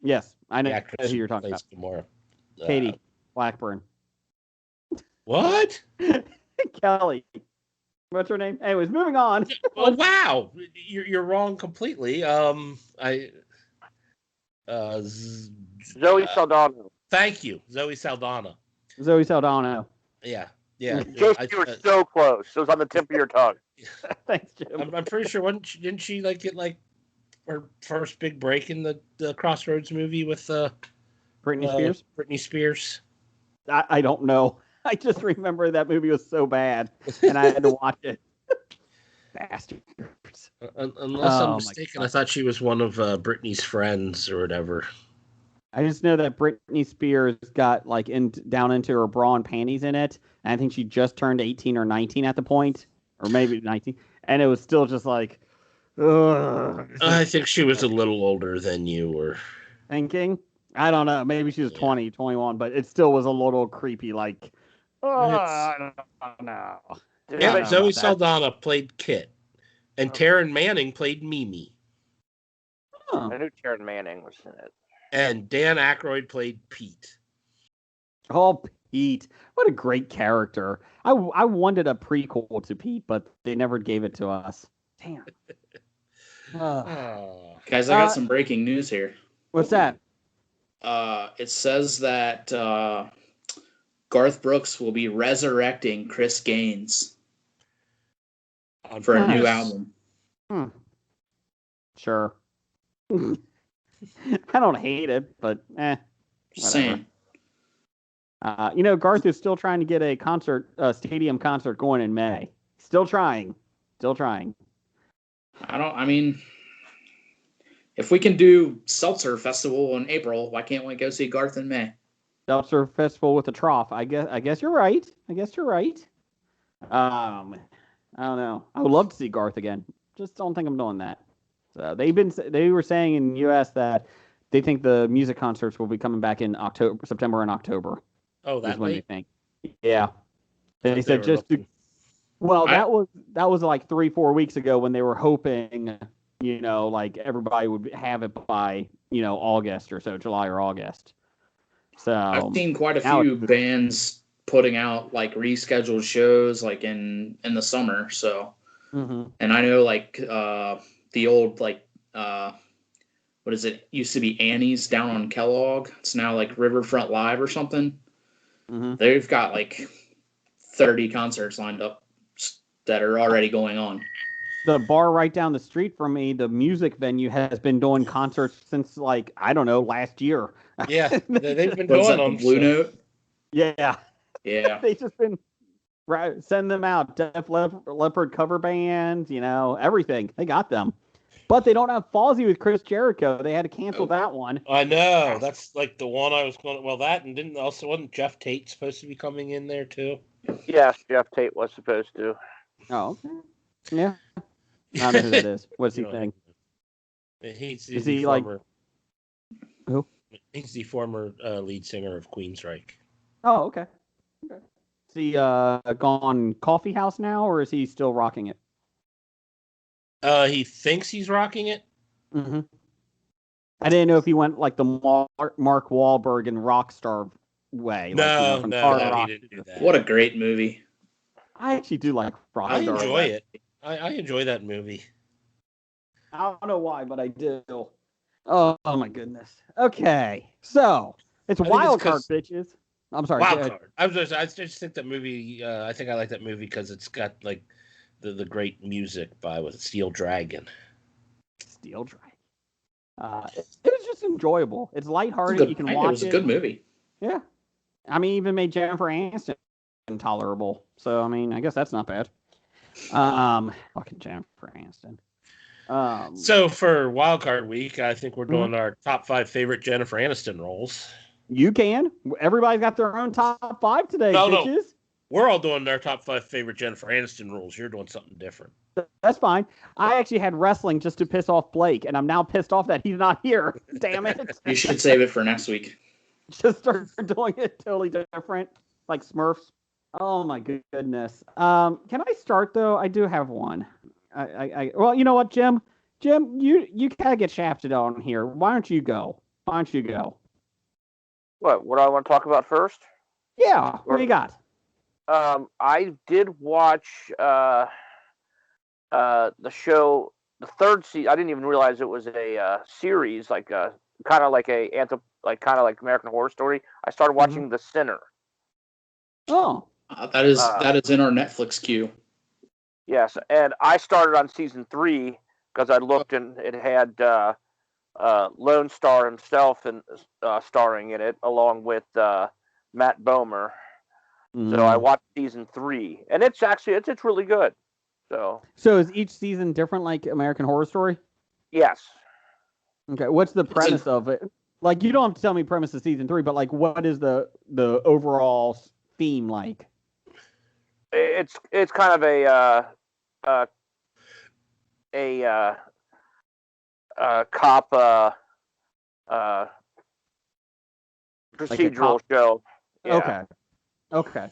Yes, I know who you're talking about. Gamora. Katie Blackburn. What? Kelly. What's her name? Anyways, moving on. Oh wow, you're wrong completely. Zoe Saldana. Thank you, Zoe Saldana. Yeah. Jason, you were so close. It was on the tip of your tongue. Thanks, Jim. I'm pretty sure didn't she get her first big break in the Crossroads movie with Britney Spears? Britney Spears. I don't know. I just remember that movie was so bad, and I had to watch it. Bastards. Unless I'm mistaken, I thought she was one of Britney's friends or whatever. I just know that Britney Spears got down into her bra and panties in it, and I think she just turned 18 or 19 at the point, or maybe 19, and it was still just like, ugh. I think she was a little older than you were thinking. I don't know. Maybe she was 20, 21, but it still was a little creepy. I don't know. Yeah, Zoe Saldana played Kit, and Taryn Manning played Mimi. Oh, I knew Taryn Manning was in it. And Dan Aykroyd played Pete. Oh, Pete. What a great character. I wanted a prequel to Pete, but they never gave it to us. Damn. Guys, I got some breaking news here. What's that? It says that Garth Brooks will be resurrecting Chris Gaines for a new album. Sure. I don't hate it, but Same. Garth is still trying to get a stadium concert going in May. Still trying. I mean, if we can do Seltzer Festival in April, why can't we go see Garth in May? Seltzer Festival with a trough. I guess you're right. I don't know. I would love to see Garth again. Just don't think I'm doing that. So they were saying in the U.S. that they think the music concerts will be coming back in September and October. Oh, that's what they think. Yeah. They said that was like 3-4 weeks ago when they were hoping, like everybody would have it by, August or so, July or August. So I've seen quite a few bands putting out like rescheduled shows like in the summer. So, and I know like the old like what is it? Used to be Annie's down on Kellogg. It's now like Riverfront Live or something. They've got like 30 concerts lined up that are already going on. The bar right down the street from me, the music venue, has been doing concerts since like, I don't know, last year. Yeah, they've been doing them. Blue Note? Yeah. Yeah. They've just been sending them out. Def Leppard cover bands, everything. They got them. But they don't have Fozzy with Chris Jericho. They had to cancel that one. I know. That's like the one I was going. Well, that and wasn't Jeff Tate supposed to be coming in there too? Yes, Jeff Tate was supposed to. Oh, okay. Yeah. I don't know who that is. What's he think? Is he former, who? He's the former lead singer of Queensryche. Oh, okay. Is he gone coffee house now, or is he still rocking it? He thinks he's rocking it. Mm-hmm. I didn't know if he went like the Mark Wahlberg and Rockstar way. No, he didn't do that. What a great movie! I actually do like Rockstar. I enjoy it. I enjoy that movie. I don't know why, but I do. Oh my goodness. Okay, so it's Wildcard, bitches. I'm sorry. Wildcard. I just think that movie. I think I like that movie because it's got like the great music by Steel Dragon. Steel Dragon. It was just enjoyable. It's lighthearted. You can watch it. It was a good movie. Yeah. I mean, even made Jennifer Aniston intolerable. So, I mean, I guess that's not bad. Fucking Jennifer Aniston. So for Wildcard Week, I think we're doing our top 5 favorite Jennifer Aniston roles. You can. Everybody's got their own top 5 today, bitches. No. We're all doing our top 5 favorite Jennifer Aniston roles. You're doing something different. That's fine. I actually had wrestling just to piss off Blake, and I'm now pissed off that he's not here. Damn it. You should save it for next week. Just start doing it totally different, like Smurfs. Oh, my goodness. Can I start, though? I do have one. Well, you know what, Jim? Jim, you gotta get shafted on here. Why don't you go? What do I want to talk about first? Yeah, what do you got? I did watch the show, the third season. I didn't even realize it was a series, like kind of like American Horror Story. I started watching The Sinner. Oh, that is in our Netflix queue. Yes, and I started on season 3 because I looked and it had Lone Star himself and starring in it along with Matt Bomer. So I watched season 3, and it's really good. So is each season different, like American Horror Story? Yes. Okay, what's the premise of it? Like, you don't have to tell me premise of season 3, but like, what is the overall theme like? It's kind of a cop procedural show. Yeah. Okay.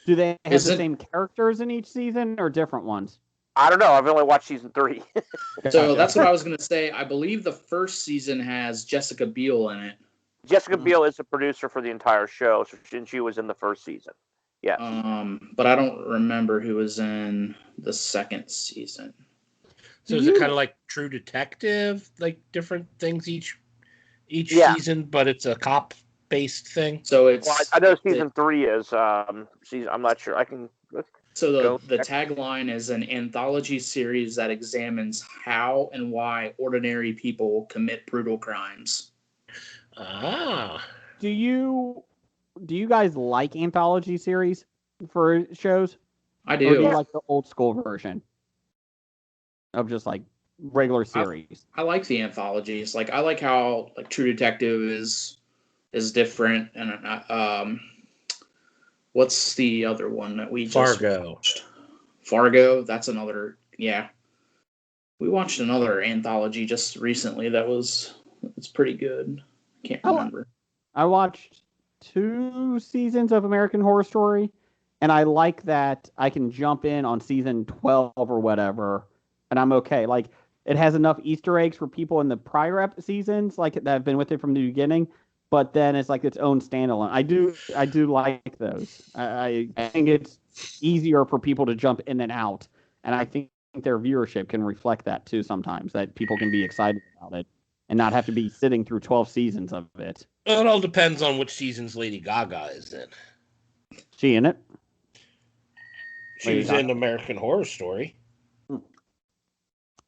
Do they have the same characters in each season or different ones? I don't know. I've only watched season 3. So that's what I was going to say. I believe the first season has Jessica Biel in it. Jessica Biel is the producer for the entire show, so she was in the first season. Yes. But I don't remember who was in the second season. So is it kind of like True Detective, like different things each season, but it's a cop-based thing? So it's. Well, I know season 3 is. Season. I'm not sure. I can. So the tagline is an anthology series that examines how and why ordinary people commit brutal crimes. Ah. Do you guys like anthology series for shows? I do. Or do you like the old school version of just like regular series? I like the anthologies. Like I like how like True Detective is different, and what's the other one that we just watched? Fargo. That's another. Yeah, we watched another anthology just recently it's pretty good. I can't remember. I watched 2 seasons of American Horror Story, and I like that I can jump in on season 12 or whatever, and I'm okay. Like, it has enough Easter eggs for people in the prior seasons, like that have been with it from the beginning, but then it's like its own standalone. I do like those. I think it's easier for people to jump in and out, and I think their viewership can reflect that too sometimes, that people can be excited about it and not have to be sitting through 12 seasons of it. It all depends on which seasons Lady Gaga is in. She in it? She was in American Horror Story.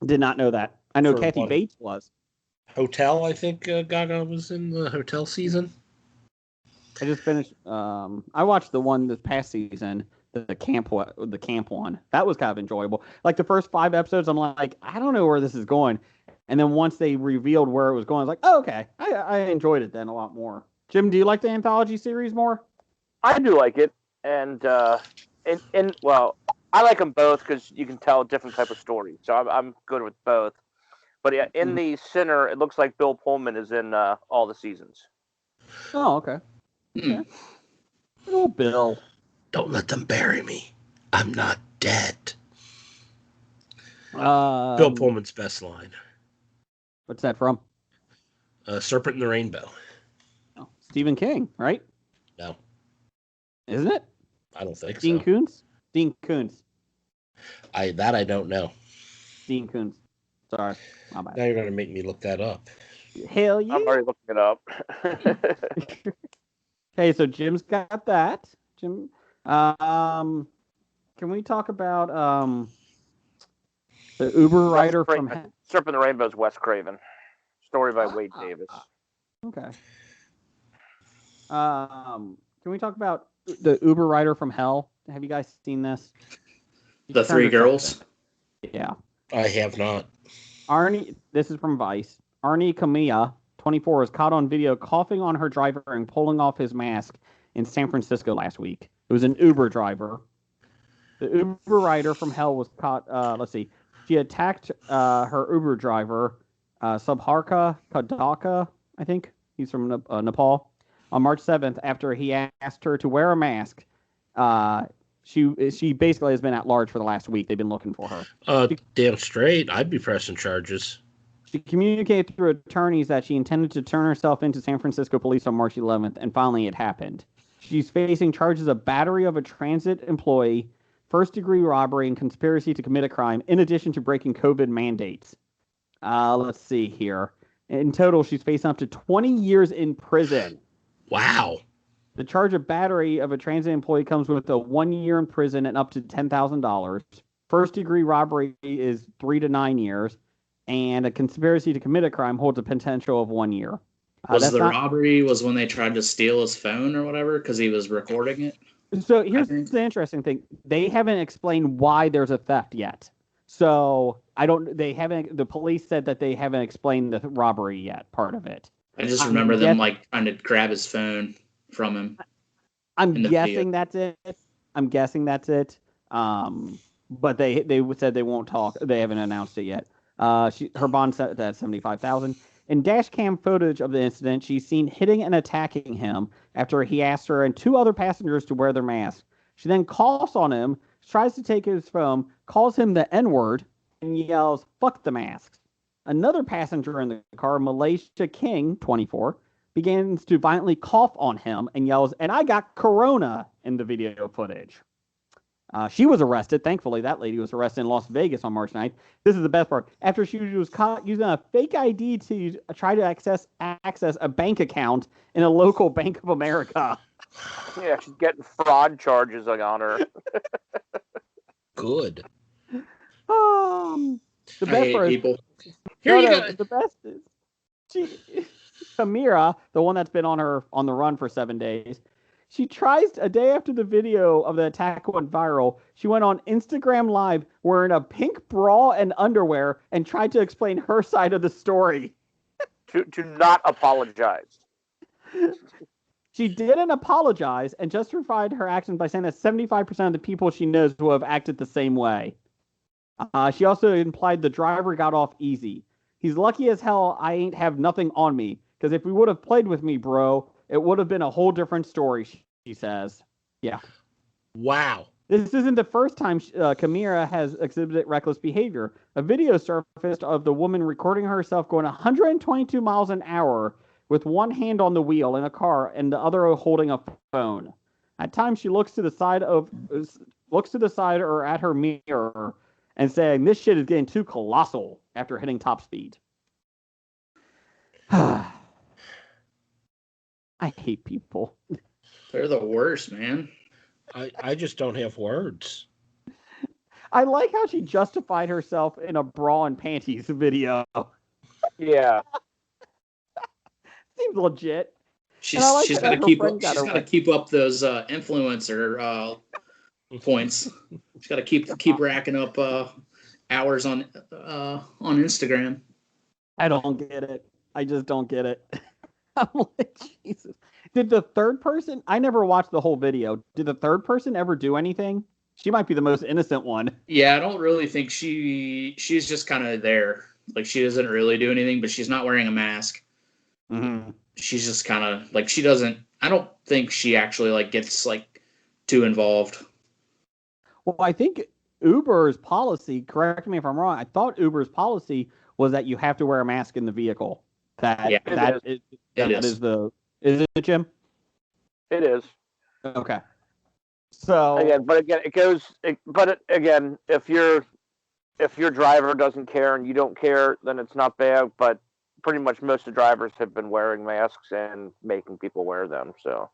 Did not know that. I know Kathy Bates was. Hotel, I think Gaga was in the Hotel season. I just finished. I watched the one this past season, the camp one. That was kind of enjoyable. Like the first 5 episodes, I'm like, I don't know where this is going. And then once they revealed where it was going, I was like, oh, okay. I enjoyed it then a lot more. Jim, do you like the anthology series more? I do like it, and well, I like them both because you can tell a different type of story. So I'm good with both. But yeah, in the center, it looks like Bill Pullman is in all the seasons. Oh, okay. Okay. Oh, Bill. Don't let them bury me. I'm not dead. Bill Pullman's best line. What's that from? Serpent in the Rainbow. Oh, Stephen King, right? No. Isn't it? I don't think Dean so. Koontz? Dean Koontz. I don't know. Dean Koontz. Sorry. My bad. Now you're going to make me look that up. Hell yeah. I'm already looking it up. Hey, so Jim's got that. Jim, can we talk about the Uber rider from Serpent in the Rainbow is Wes Craven. Story by Wade Davis. Okay. Can we talk about the Uber rider from hell? Have you guys seen this? The 3 girls? Yeah. I have not. Arnie, this is from Vice. Arnie Kamiya, 24, is caught on video coughing on her driver and pulling off his mask in San Francisco last week. It was an Uber driver. The Uber rider from hell was caught, let's see. She attacked her Uber driver, Subharka Kadaka, I think. He's from Nepal. On March 7th, after he asked her to wear a mask. She basically has been at large for the last week. They've been looking for her. Damn straight. I'd be pressing charges. She communicated through attorneys that she intended to turn herself into San Francisco police on March 11th, and finally it happened. She's facing charges of battery of a transit employee, first-degree robbery, and conspiracy to commit a crime, in addition to breaking COVID mandates. Let's see here. In total, she's facing up to 20 years in prison. Wow. The charge of battery of a transit employee comes with a 1 year in prison and up to $10,000. First-degree robbery is 3 to 9 years. And a conspiracy to commit a crime holds a potential of 1 year. Robbery was when they tried to steal his phone or whatever because he was recording it? So here's the interesting thing. They haven't explained why there's a theft yet. So the police said that they haven't explained the robbery yet, part of it. I just remember them trying to grab his phone from him. I'm guessing that's it. But they said they won't talk. They haven't announced it yet. Her bond set at $75,000. In dash cam footage of the incident, she's seen hitting and attacking him after he asked her and 2 other passengers to wear their masks. She then coughs on him, tries to take his phone, calls him the N-word, and yells, "Fuck the masks." Another passenger in the car, Malaysia King, 24, begins to violently cough on him and yells, "And I got corona," in the video footage. She was arrested. Thankfully, that lady was arrested in Las Vegas on March 9th. This is the best part. After she was caught using a fake ID to try to access a bank account in a local Bank of America. Yeah, she's getting fraud charges on her. Good. The best part people. Here you go. The best is Kamira, the one that's been on the run for 7 days. She tries a day after the video of the attack went viral. She went on Instagram Live wearing a pink bra and underwear and tried to explain her side of the story. To not apologize. She didn't apologize and justified her actions by saying that 75% of the people she knows will have acted the same way. She also implied the driver got off easy. "He's lucky as hell I ain't have nothing on me, because if he would have played with me, bro, it would have been a whole different story," she says. Yeah. Wow. This isn't the first time Kamira has exhibited reckless behavior. A video surfaced of the woman recording herself going 122 miles an hour with one hand on the wheel in a car and the other holding a phone. At times, she looks to the side or at her mirror and saying, "This shit is getting too colossal," after hitting top speed. I hate people. They're the worst, man. I just don't have words. I like how she justified herself in a bra and panties video. Yeah. Seems legit. She's got to keep up those influencer points. She's got to keep racking up hours on Instagram. I don't get it. I just don't get it. I'm like, Jesus. Did the third person? I never watched the whole video. Did the third person ever do anything? She might be the most innocent one. Yeah, I don't really think she's just kind of there. Like, she doesn't really do anything, but she's not wearing a mask. Mm-hmm. She's just kind of like, she doesn't. I don't think she actually like gets like too involved. Well, I think Uber's policy, correct me if I'm wrong, I thought Uber's policy was that you have to wear a mask in the vehicle. Is it, Jim? It is. Okay. So again, if your driver doesn't care and you don't care, then it's not bad. But pretty much most of the drivers have been wearing masks and making people wear them. So.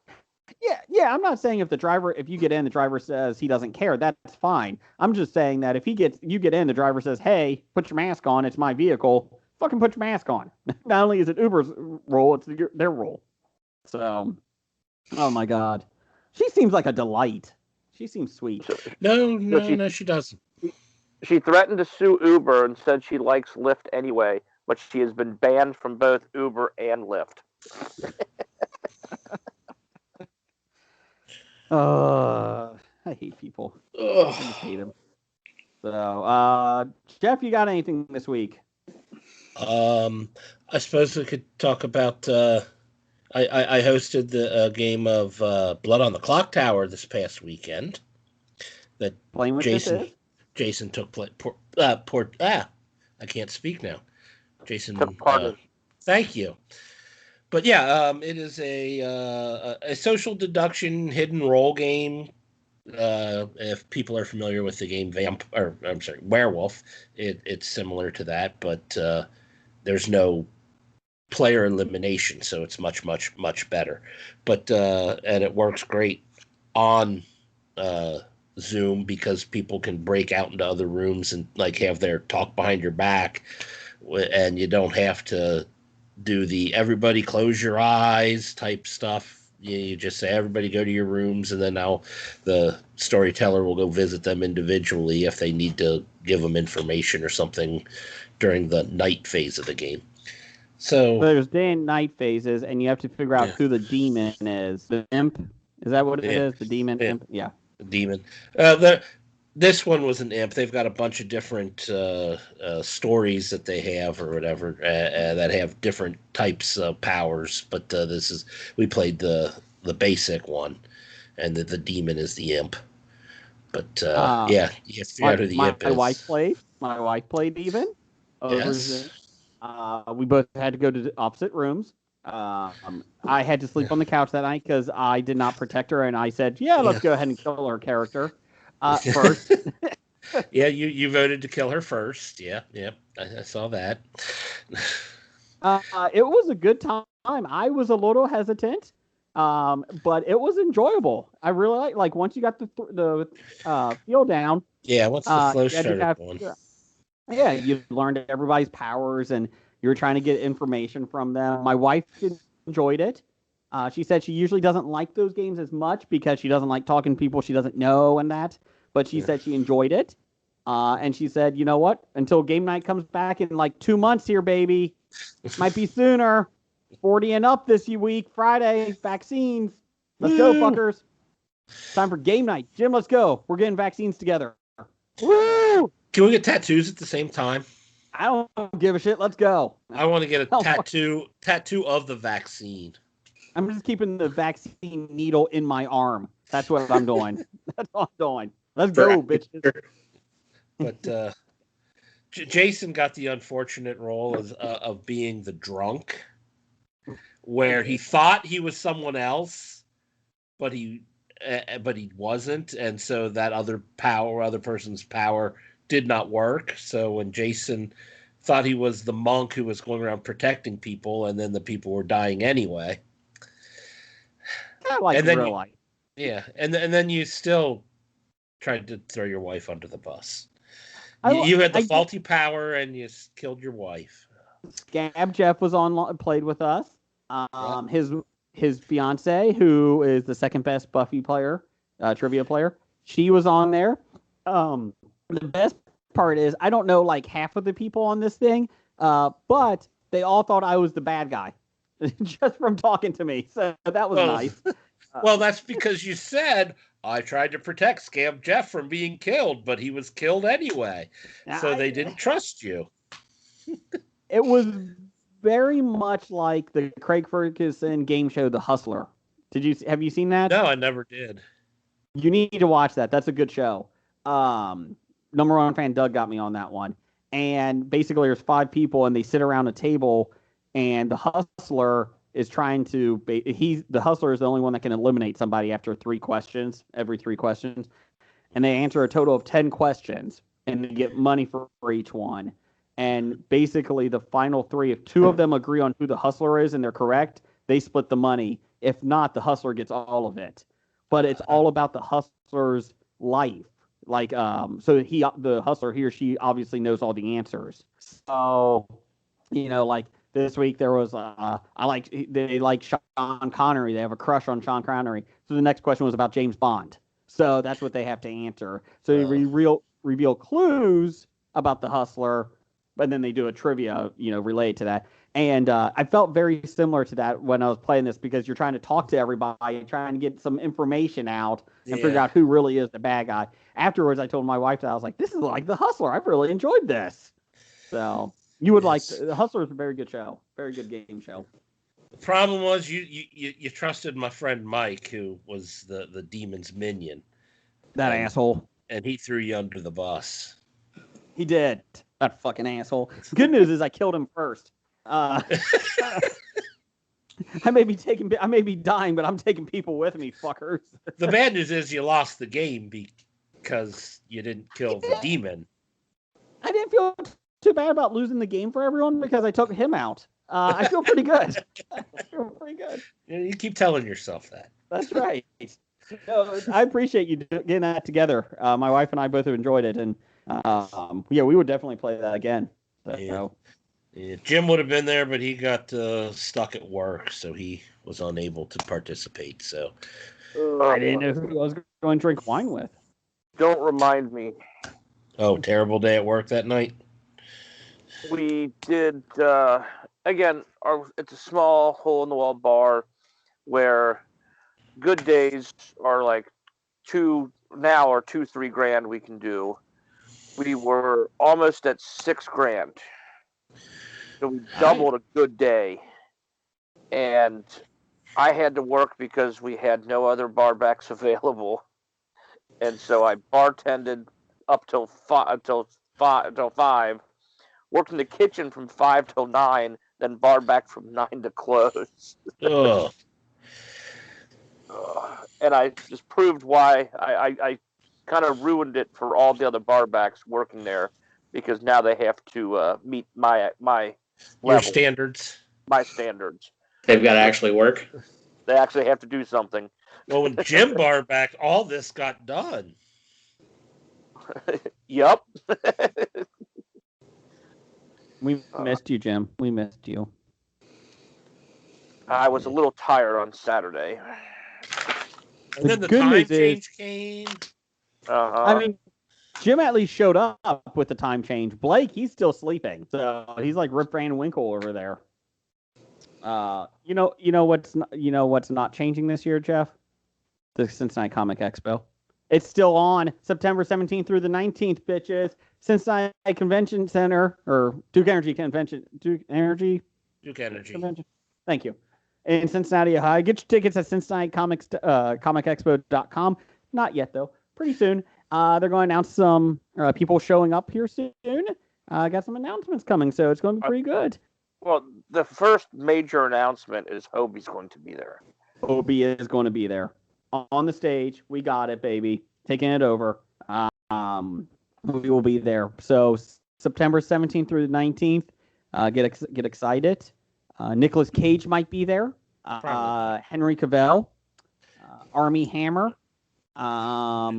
Yeah. I'm not saying if you get in, the driver says he doesn't care. That's fine. I'm just saying that if you get in, the driver says, "Hey, put your mask on. It's my vehicle. Fucking put your mask on." Not only is it Uber's role, it's their role. So, oh my God, she seems like a delight. She seems sweet. No, she doesn't. She threatened to sue Uber and said she likes Lyft anyway, but she has been banned from both Uber and Lyft. I hate people. I just hate them. So, Jeff, you got anything this week? I suppose we could talk about. I hosted the game of Blood on the Clocktower this past weekend. That playing with Jason took place. I can't speak now. Jason, thank you. But yeah, it is a social deduction hidden role game. If people are familiar with the game Werewolf, it's similar to that, but there's no player elimination, so it's much, much, much better. But and it works great on Zoom because people can break out into other rooms and like have their talk behind your back, and you don't have to do the everybody close your eyes type stuff. You just say everybody go to your rooms, and then now the storyteller will go visit them individually if they need to give them information or something during the night phase of the game. So there's day and night phases, and you have to figure out who the demon is. The imp? Is that what it is? The demon imp? Yeah. The demon. This one was an imp. They've got a bunch of different stories that they have or whatever that have different types of powers. But we played the basic one, and the demon is the imp. But yeah, you have to figure out who the Yip is. My wife played even. Yes. We both had to go to the opposite rooms. I had to sleep on the couch that night because I did not protect her, and I said, let's go ahead and kill her character first. Yeah, you voted to kill her first. Yeah, I saw that. It was a good time. I was a little hesitant, but it was enjoyable. I really like once you got the feel down. Yeah, once the flow started going. Yeah, you learned everybody's powers, and you were trying to get information from them. My wife enjoyed it. She said she usually doesn't like those games as much because she doesn't like talking to people she doesn't know and that. But she said she enjoyed it. And she said, you know what? Until game night comes back in like 2 months here, baby. Might be sooner. 40 and up this week, Friday. Vaccines. Let's go, fuckers. Time for game night. Jim, let's go. We're getting vaccines together. Woo! Can we get tattoos at the same time? I don't give a shit. Let's go. I want to get a tattoo of the vaccine. I'm just keeping the vaccine needle in my arm. That's what I'm doing. That's all I'm doing. Let's go, bitches. But Jason got the unfortunate role of being the drunk, where he thought he was someone else, but he wasn't, and so that other person's power did not work. So when Jason thought he was the monk who was going around protecting people, and then the people were dying anyway. Like real life. Yeah, and then you still tried to throw your wife under the bus. You had the faulty power, and you killed your wife. Scab Jeff was played with us. His fiance, who is the second best Buffy player, trivia player, she was on there. The best part is I don't know like half of the people on this thing, but they all thought I was the bad guy just from talking to me. So that was nice. Well, that's because you said I tried to protect Scab Jeff from being killed, but he was killed anyway. So they didn't trust you. It was very much like the Craig Ferguson game show, The Hustler. Have you seen that? No, I never did. You need to watch that. That's a good show. Number one fan Doug got me on that one. And basically there's 5 people and they sit around a table and the hustler is trying to the hustler is the only one that can eliminate somebody after every 3 questions. And they answer a total of 10 questions and they get money for each one. And basically the final 3, if 2 of them agree on who the hustler is and they're correct, they split the money. If not, the hustler gets all of it. But it's all about the hustler's life. Like, so the hustler, he or she obviously knows all the answers. So, like this week there was, they like Sean Connery. They have a crush on Sean Connery. So the next question was about James Bond. So that's what they have to answer. So they reveal clues about the hustler, but then they do a trivia, related to that. And I felt very similar to that when I was playing this because you're trying to talk to everybody, trying to get some information out and figure out who really is the bad guy. Afterwards, I told my wife that I was like, this is like The Hustler. I've really enjoyed this. So you would like The Hustler is a very good show, very good game show. The problem was you trusted my friend Mike, who was the demon's minion. That asshole. And he threw you under the bus. He did. That fucking asshole. Good news is I killed him first. I may be dying, but I'm taking people with me, fuckers. The bad news is you lost the game because you didn't kill the demon. I didn't feel too bad about losing the game for everyone because I took him out. I feel pretty good. You keep telling yourself that. That's right. No, I appreciate you getting that together. My wife and I both have enjoyed it, and we would definitely play that again. So. Yeah, Jim would have been there, but he got stuck at work, so he was unable to participate. So I didn't know who I was going to drink wine with. Don't remind me. Oh, terrible day at work that night. We did again. It's a small hole-in-the-wall bar where good days are like 2-3 grand we can do. We were almost at $6 grand. So we doubled a good day. And I had to work because we had no other barbacks available. and so I bartended up till 5, worked in the kitchen from 5 till 9, then bar back from 9 to close. Ugh. And I just proved why I kind of ruined it for all the other barbacks working there, because now they have to meet my Your standards. My standards. They've got to actually work. They actually have to do something. Well, when Jim bar back, all this got done. Yup. We missed you, Jim. We missed you. I was a little tired on Saturday. And then the time change came. I mean, Jim at least showed up with the time change. Blake, he's still sleeping, so he's like Rip Van Winkle over there. You know what's not changing this year, Jeff? The Cincinnati Comic Expo. It's still on September 17th through the 19th, bitches. Cincinnati Convention Center or Duke Energy Convention. Duke Energy Convention. Thank you. In Cincinnati, Ohio. Get your tickets at CincinnatiComicExpo.com. Not yet, though. Pretty soon. They're going to announce some people showing up here soon. Got some announcements coming, so it's going to be pretty good. Well, the first major announcement is HOBI's going to be there. HOBI is going to be there. On the stage. We got it, baby. Taking it over. We will be there. So September 17th through the 19th. Get excited. Nicolas Cage might be there. Henry Cavill. Armie Hammer. Yeah,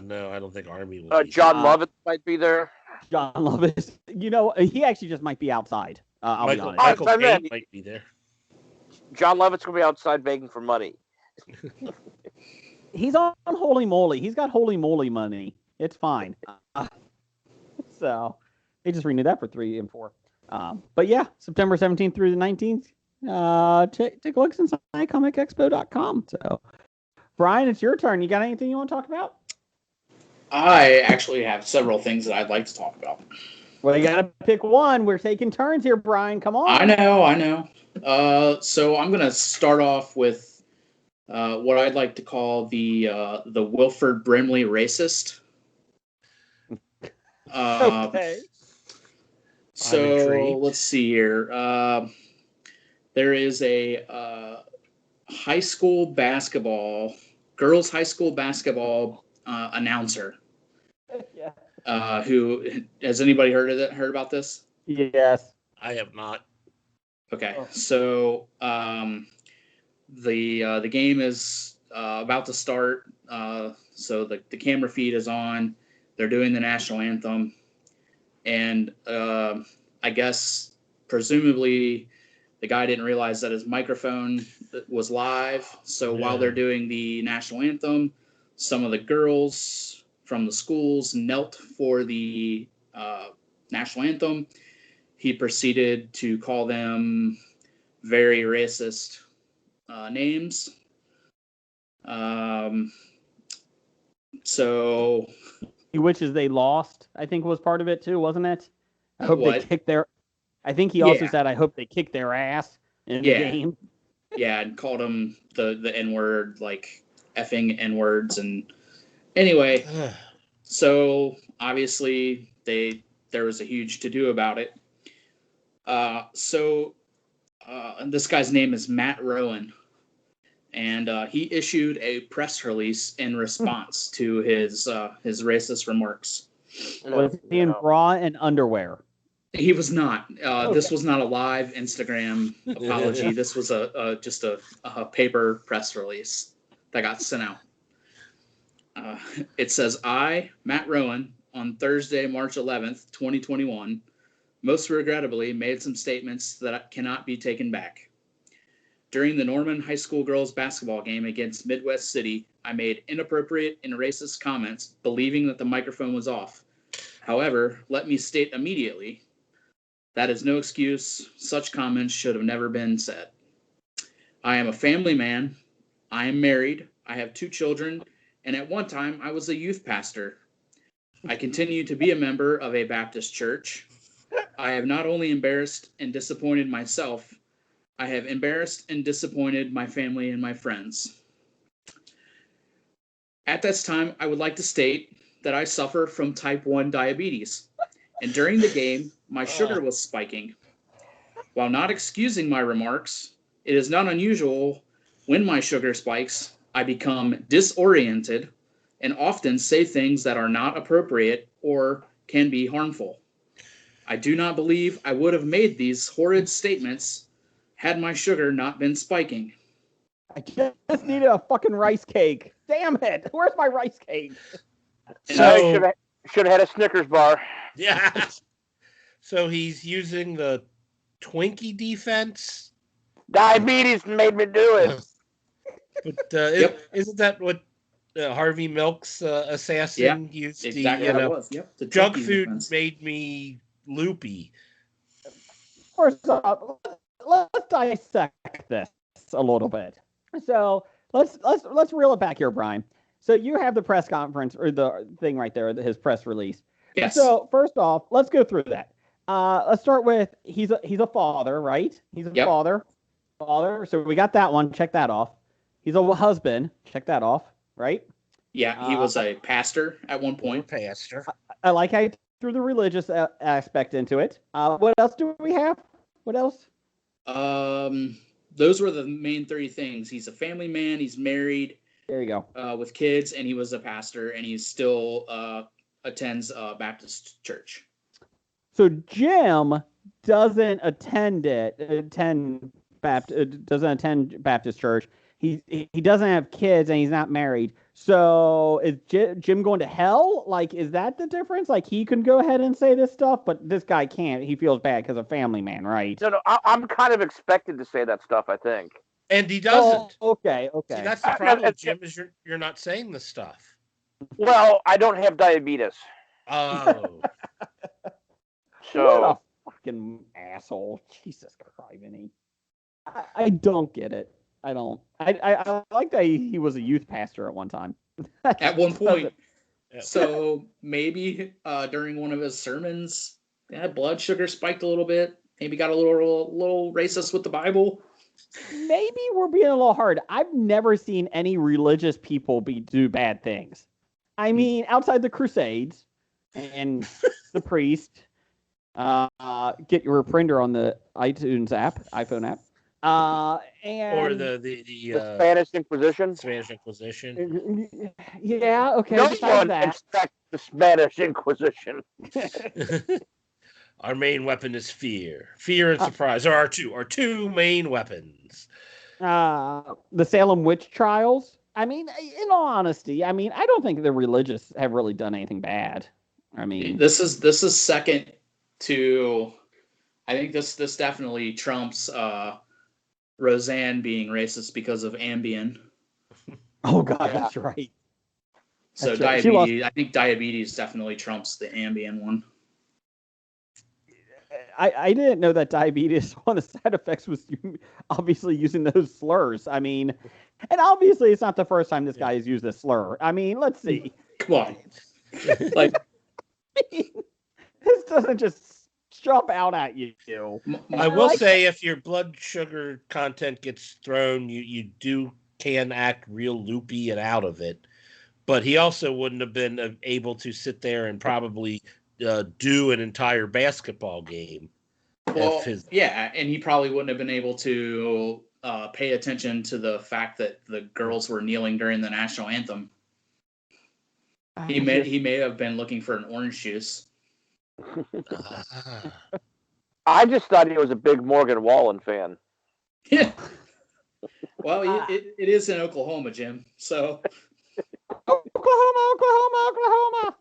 no, I don't think Armie will. John Lovitz might be there. John Lovitz. He actually just might be outside. I'll be honest. Michael Caine might be there. John Lovett's going to be outside begging for money. He's on Holy Moly. He's got Holy Moly money. It's fine. So they just renewed that for 3 and 4. But yeah, September 17th through the 19th. Take a look at CincinnatiComicExpo.com. So, Brian, it's your turn. You got anything you want to talk about? I actually have several things that I'd like to talk about. Well, you got to pick one. We're taking turns here, Brian. Come on. I know. So I'm going to start off with what I'd like to call the Wilford Brimley racist. Okay. So let's see here. There is a girls' high school basketball announcer. Yeah. Who has anybody heard about this? Yes. I have not. Okay, so the game is about to start. So the camera feed is on. They're doing the national anthem, and I guess presumably the guy didn't realize that his microphone was live. So while they're doing the national anthem, some of the girls from the schools knelt for the national anthem. He proceeded to call them very racist names. So, which is they lost, I think was part of it too, wasn't it? I hope they kicked their. I think he also said, "I hope they kick their ass in the game." Yeah, and called them the N-word, like effing N-words, and anyway. So obviously there was a huge to-do about it. And this guy's name is Matt Rowan, and he issued a press release in response to his racist remarks. Was he in bra and underwear? He was not. This was not a live Instagram apology. This was just a paper press release that got sent out. It says, I, Matt Rowan, on Thursday, March 11th, 2021, most regrettably made some statements that cannot be taken back. During the Norman High School girls basketball game against Midwest City, I made inappropriate and racist comments, believing that the microphone was off. However, let me state immediately, that is no excuse. Such comments should have never been said. I am a family man. I am married. I have 2 children. And at one time, I was a youth pastor. I continue to be a member of a Baptist church. I have not only embarrassed and disappointed myself, I have embarrassed and disappointed my family and my friends. At this time, I would like to state that I suffer from type 1 diabetes, and during the game, my sugar was spiking. While not excusing my remarks, it is not unusual when my sugar spikes, I become disoriented and often say things that are not appropriate or can be harmful. I do not believe I would have made these horrid statements had my sugar not been spiking. I just needed a fucking rice cake. Damn it! Where's my rice cake? So should have had a Snickers bar. Yeah. So he's using the Twinkie defense. Diabetes made me do it. But isn't that what Harvey Milk's assassin used? Exactly what it was. Yep. The junk food defense made me loopy. First off, let's dissect this a little bit. So let's reel it back here, Brian. So you have the press conference or the thing right there, his press release. Yes. So first off, let's go through that. Let's start with he's a father, right? He's a father. So we got that one. Check that off. He's a husband. Check that off, right? Yeah, he was a pastor at one point. Pastor. I like how you threw the religious aspect into it. What else do we have? What else? Those were the main three things. He's a family man. He's married. There you go. With kids, and he was a pastor, and he still attends Baptist church. So Jim doesn't attend Baptist church. He doesn't have kids, and he's not married. So is Jim going to hell? Like, is that the difference? Like, he can go ahead and say this stuff, but this guy can't. He feels bad because of family man, right? No, I'm kind of expected to say that stuff, I think. And he doesn't. Oh, okay. See, that's the problem, Jim, is you're not saying the stuff. Well, I don't have diabetes. Oh. So what a fucking asshole. Jesus Christ, I don't get it. I don't. I like that he was a youth pastor at one time. At one point. So maybe during one of his sermons, blood sugar spiked a little bit. Maybe got a little racist with the Bible. Maybe we're being a little hard. I've never seen any religious people do bad things. I mean, outside the Crusades and the priest. Get your printer on the iTunes app, iPhone app. And or the Spanish Inquisition. Spanish Inquisition. Yeah, okay. No one expects the Spanish Inquisition. Our main weapon is fear. Fear and surprise are our two main weapons. The Salem witch trials. I mean, in all honesty, I don't think the religious have really done anything bad. I mean, this is second to, I think this definitely trumps Roseanne being racist because of Ambien. Oh God, that's right. So that's diabetes, I think diabetes definitely trumps the Ambien one. I didn't know that diabetes, one of the side effects was obviously using those slurs. I mean, and obviously it's not the first time this guy has used a slur. I mean, let's see. Come on. Like, this doesn't just jump out at you. I will say, if your blood sugar content gets thrown, you can act real loopy and out of it. But he also wouldn't have been able to sit there and probably do an entire basketball game. Well, and he probably wouldn't have been able to pay attention to the fact that the girls were kneeling during the national anthem. He may have been looking for an orange juice. I just thought he was a big Morgan Wallen fan. Yeah. Well, it is in Oklahoma, Jim. So. Oklahoma.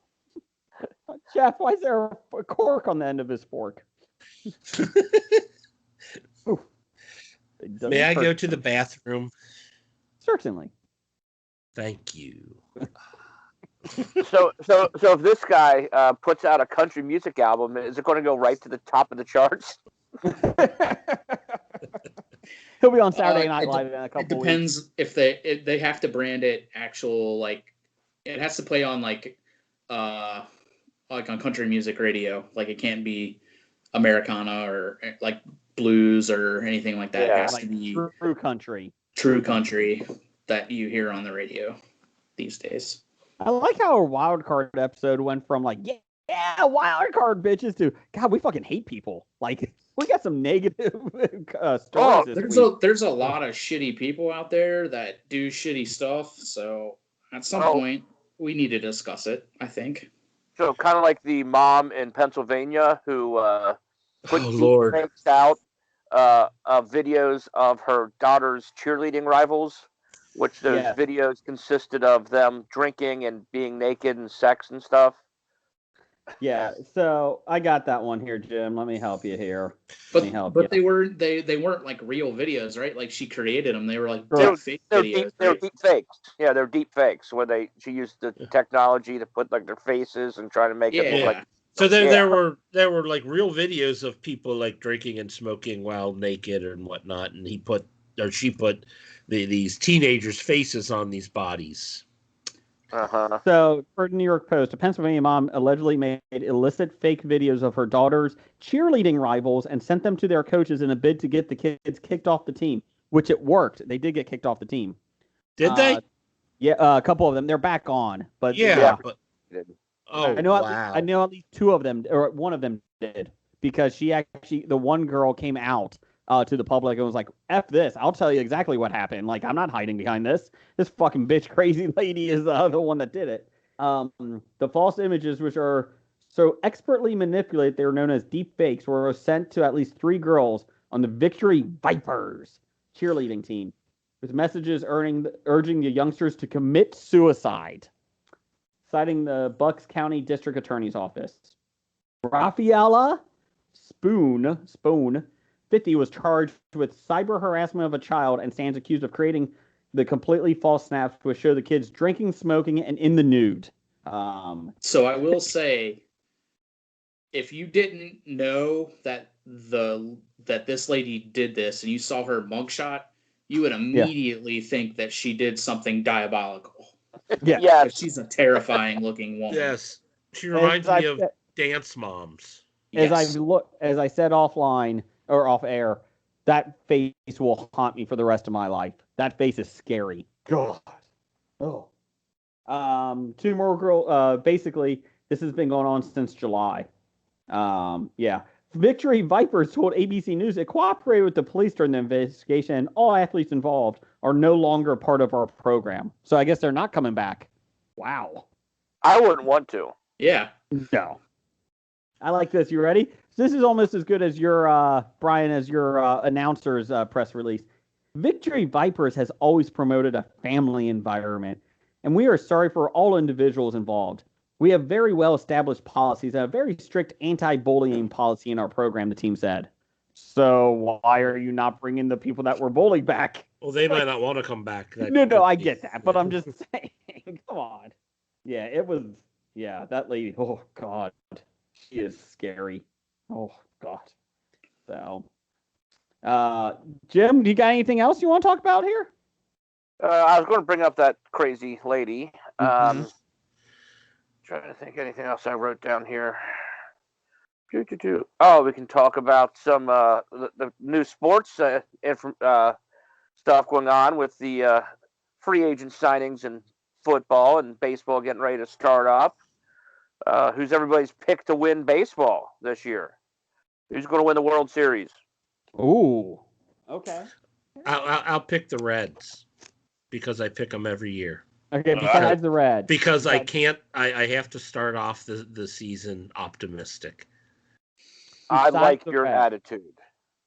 Jeff, why is there a cork on the end of his fork? May I go to the bathroom? Certainly. Thank you. So if this guy puts out a country music album, is it going to go right to the top of the charts? He'll be on Saturday Night Live in a couple weeks. It depends if they have to brand it actual, like, it has to play on like on country music radio. Like, it can't be Americana or like blues or anything like that. Yeah, it has like to be true country. True country that you hear on the radio. these days. I like how our Wildcard episode went from like, yeah, Wildcard bitches to, God, we fucking hate people. Like, we got some negative stories this week. There's a lot of shitty people out there that do shitty stuff. So at some point, we need to discuss it, I think. So kind of like the mom in Pennsylvania who put out videos of her daughter's cheerleading rivals, which those videos consisted of them drinking and being naked and sex and stuff. Yeah, so I got that one here, Jim. Let me help you here. But they weren't like real videos, right? Like she created them. They were like fake videos. They're deep fakes. Yeah, they're deep fakes where she used the technology to put like their faces and try to make it look like. So there were like real videos of people like drinking and smoking while naked and whatnot, and she put these teenagers' faces on these bodies. So, for the New York Post, a Pennsylvania mom allegedly made illicit fake videos of her daughter's cheerleading rivals and sent them to their coaches in a bid to get the kids kicked off the team, which it worked. They did get kicked off the team. Did they? Yeah, a couple of them. They're back on. But I know at least two of them, or one of them did, because the one girl came out to the public and was like, F this, I'll tell you exactly what happened. Like, I'm not hiding behind this. This fucking bitch crazy lady is the one that did it. The false images, which are so expertly manipulated, they were known as deep fakes, were sent to at least 3 girls on the Victory Vipers cheerleading team, with messages urging the youngsters to commit suicide, citing the Bucks County District Attorney's Office. Rafaela Spoon, 50, was charged with cyber harassment of a child and stands accused of creating the completely false snaps to show the kids drinking, smoking, and in the nude. So I will say, if you didn't know that this lady did this and you saw her mugshot, you would immediately think that she did something diabolical. Yeah, she's a terrifying looking woman. Yes, she reminds me of dance moms. As I said offline or off air, that face will haunt me for the rest of my life. That face is scary. God. Oh. 2 more girls. Basically, this has been going on since July. Victory Vipers told ABC News it cooperated with the police during the investigation, and all athletes involved are no longer part of our program. So I guess they're not coming back. Wow. I wouldn't want to. Yeah. No. I like this. You ready? This is almost as good as your, Brian, as your announcer's press release. Victory Vipers has always promoted a family environment, and we are sorry for all individuals involved. We have very well-established policies and a very strict anti-bullying policy in our program, the team said. So why are you not bringing the people that were bullied back? Well, they might not want to come back. No, I get that, but I'm just saying, come on. Yeah, that lady, oh, God. She is scary. Oh, God. So, Jim, do you got anything else you want to talk about here? I was going to bring up that crazy lady. Trying to think anything else I wrote down here. Oh, we can talk about some the new sports stuff going on with the free agent signings in football and baseball getting ready to start up. Who's everybody's pick to win baseball this year? Who's going to win the World Series? Ooh, okay. I'll pick the Reds because I pick them every year. Okay, besides the Reds. Because I can't. I have to start off the season optimistic. I like your attitude.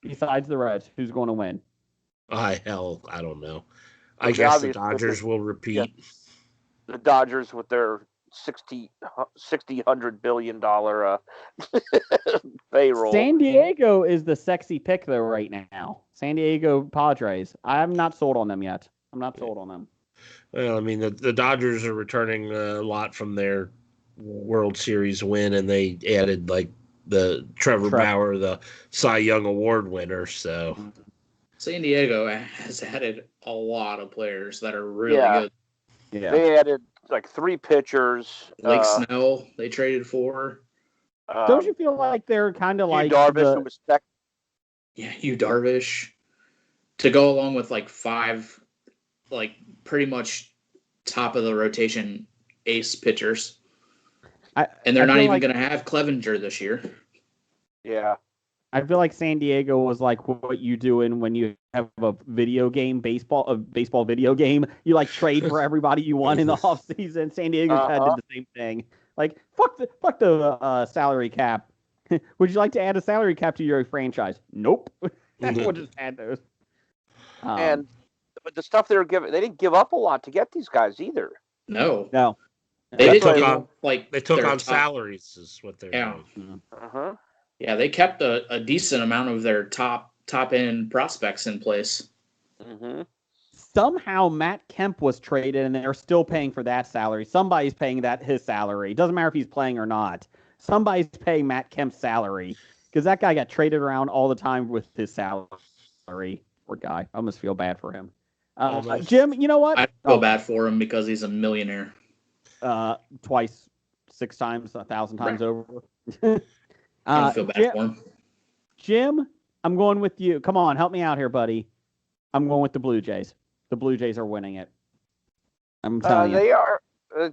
Besides the Reds, who's going to win? I don't know. I guess the Dodgers will repeat. Yeah, the Dodgers with their $100 billion payroll. San Diego is the sexy pick though right now. San Diego Padres. I'm not sold on them yet. I'm not sold on them. Well, I mean the Dodgers are returning a lot from their World Series win, and they added like the Trevor Bauer, the Cy Young Award winner. So San Diego has added a lot of players that are really good. Yeah, they added like 3 pitchers. Blake Snell, they traded for. Don't you feel like they're kind of like Darvish, who was second? Yeah, Hugh Darvish, to go along with like 5, like pretty much top of the rotation ace pitchers. And they're not even going to have Clevenger this year. Yeah. I feel like San Diego was like what you do when you have a video game, baseball video game. You like trade for everybody you want in the offseason. San Diego did the same thing. Like fuck the salary cap. Would you like to add a salary cap to your franchise? Nope. We'll just add those. But the stuff they didn't give up a lot to get these guys either. No. They took on salaries is what they're doing. Yeah, they kept a decent amount of their top end prospects in place. Mm-hmm. Somehow Matt Kemp was traded, and they're still paying for that salary. Somebody's paying his salary. It doesn't matter if he's playing or not. Somebody's paying Matt Kemp's salary because that guy got traded around all the time with his salary. Poor guy. I almost feel bad for him. Jim, you know what? I feel bad for him because he's a millionaire. Twice, 6 times, 1,000 times over. I don't feel bad for him. Jim, I'm going with you. Come on, help me out here, buddy. I'm going with the Blue Jays. The Blue Jays are winning it. I'm telling you.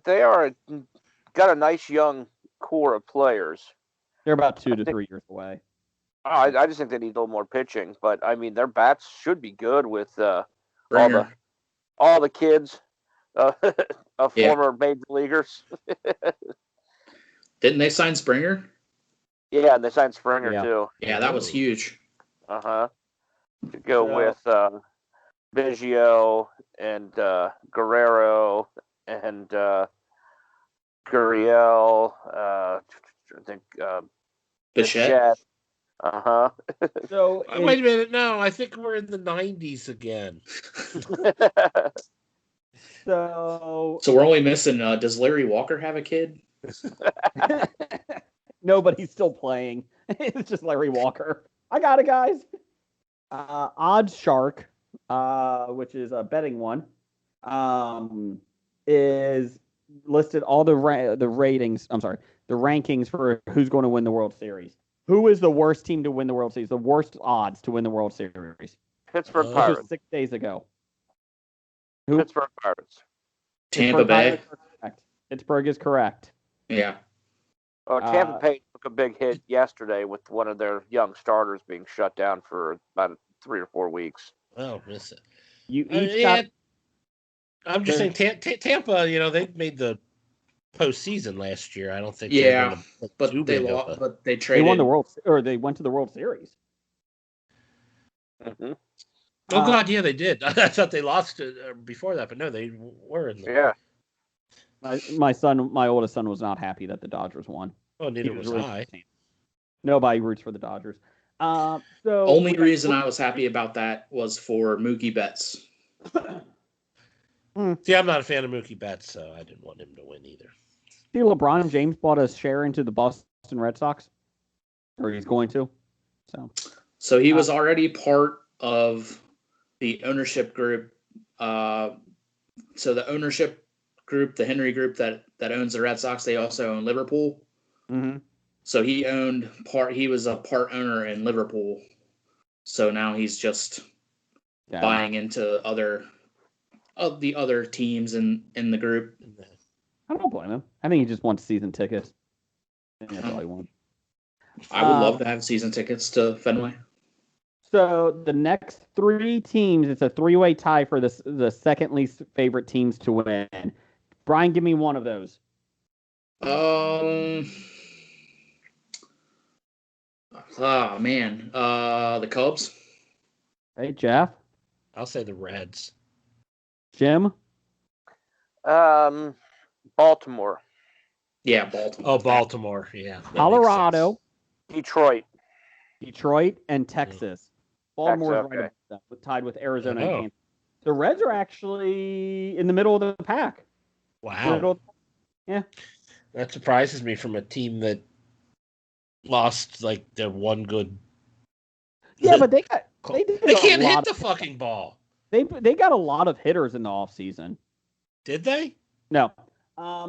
They are got a nice young core of players. They're about 2 to 3 years away. I just think they need a little more pitching, but I mean their bats should be good with all the kids of former major leaguers. Didn't they sign Springer? Yeah, and they signed Springer too. Yeah, that was huge. To go with Biggio and Guerrero and Gurriel. I think Bichette. So wait a minute. No, I think we're in the 90s again. So we're only missing. Does Larry Walker have a kid? No, but he's still playing. It's just Larry Walker. I got it, guys. Odds Shark, which is a betting one, is listed all the ratings. I'm sorry, the rankings for who's going to win the World Series. Who is the worst team to win the World Series? The worst odds to win the World Series. Pittsburgh Pirates. This was 6 days ago. Pittsburgh Pirates. Tampa Bay. Pittsburgh is correct. Yeah. Oh, Tampa Bay took a big hit yesterday with one of their young starters being shut down for about 3 or 4 weeks. Oh, miss it. You each got. I'm just saying, Tampa. They made the postseason last year. I don't think. But they lost. But they traded. They won the World, or they went to the World Series. Mm-hmm. Oh God, yeah, they did. I thought they lost before that, but no, they were in the. Yeah. My oldest son was not happy that the Dodgers won. Oh, neither was I. Nobody roots for the Dodgers. So only reason I was happy about that was for Mookie Betts. See, I'm not a fan of Mookie Betts, so I didn't want him to win either. See, LeBron James bought a share into the Boston Red Sox, or he's going to. So he was already part of the ownership group. So the ownership group, the Henry Group that owns the Red Sox, they also own Liverpool. Mm-hmm. So he was a part owner in Liverpool. So now he's just buying into the other teams in the group. I don't blame him. I think he just wants season tickets. I think that's all he wants. I would love to have season tickets to Fenway. So the next 3 teams, it's a 3-way tie for the second least favorite teams to win. Brian, give me one of those. Oh man, the Cubs. Hey, Jeff. I'll say the Reds. Jim. Baltimore. Yeah, Baltimore. Oh, Baltimore. Yeah. Colorado. Detroit And Texas. Baltimore's right up, tied with Arizona and Kansas. The Reds are actually in the middle of the pack. Wow. Yeah. That surprises me from a team that lost like their one good. Yeah, but they can't hit the fucking ball. They got a lot of hitters in the offseason. Did they? No.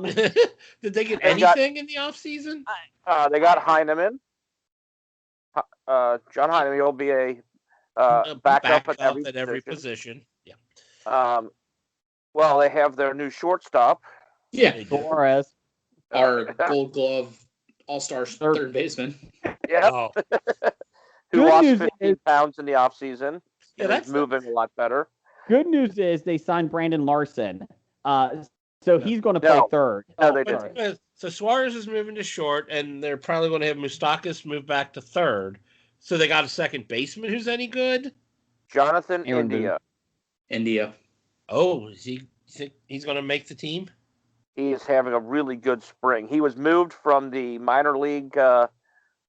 Did they get anything in the offseason? They got Heineman. John Heineman will be a backup at every position. Yeah. Well, they have their new shortstop. Yeah, Suarez. our Gold Glove All-Star third baseman. Yeah. Oh, Who Good lost news 15 pounds in the offseason. yeah, And that's is moving a lot better. Good news is they signed Brandon Larson. So he's going to play third. No, they didn't. So Suarez is moving to short, and they're probably going to have Moustakas move back to third. So they got a second baseman who's any good? Jonathan Aaron India. Oh, is he? You think he's going to make the team? He is having a really good spring. He was moved from the minor league camp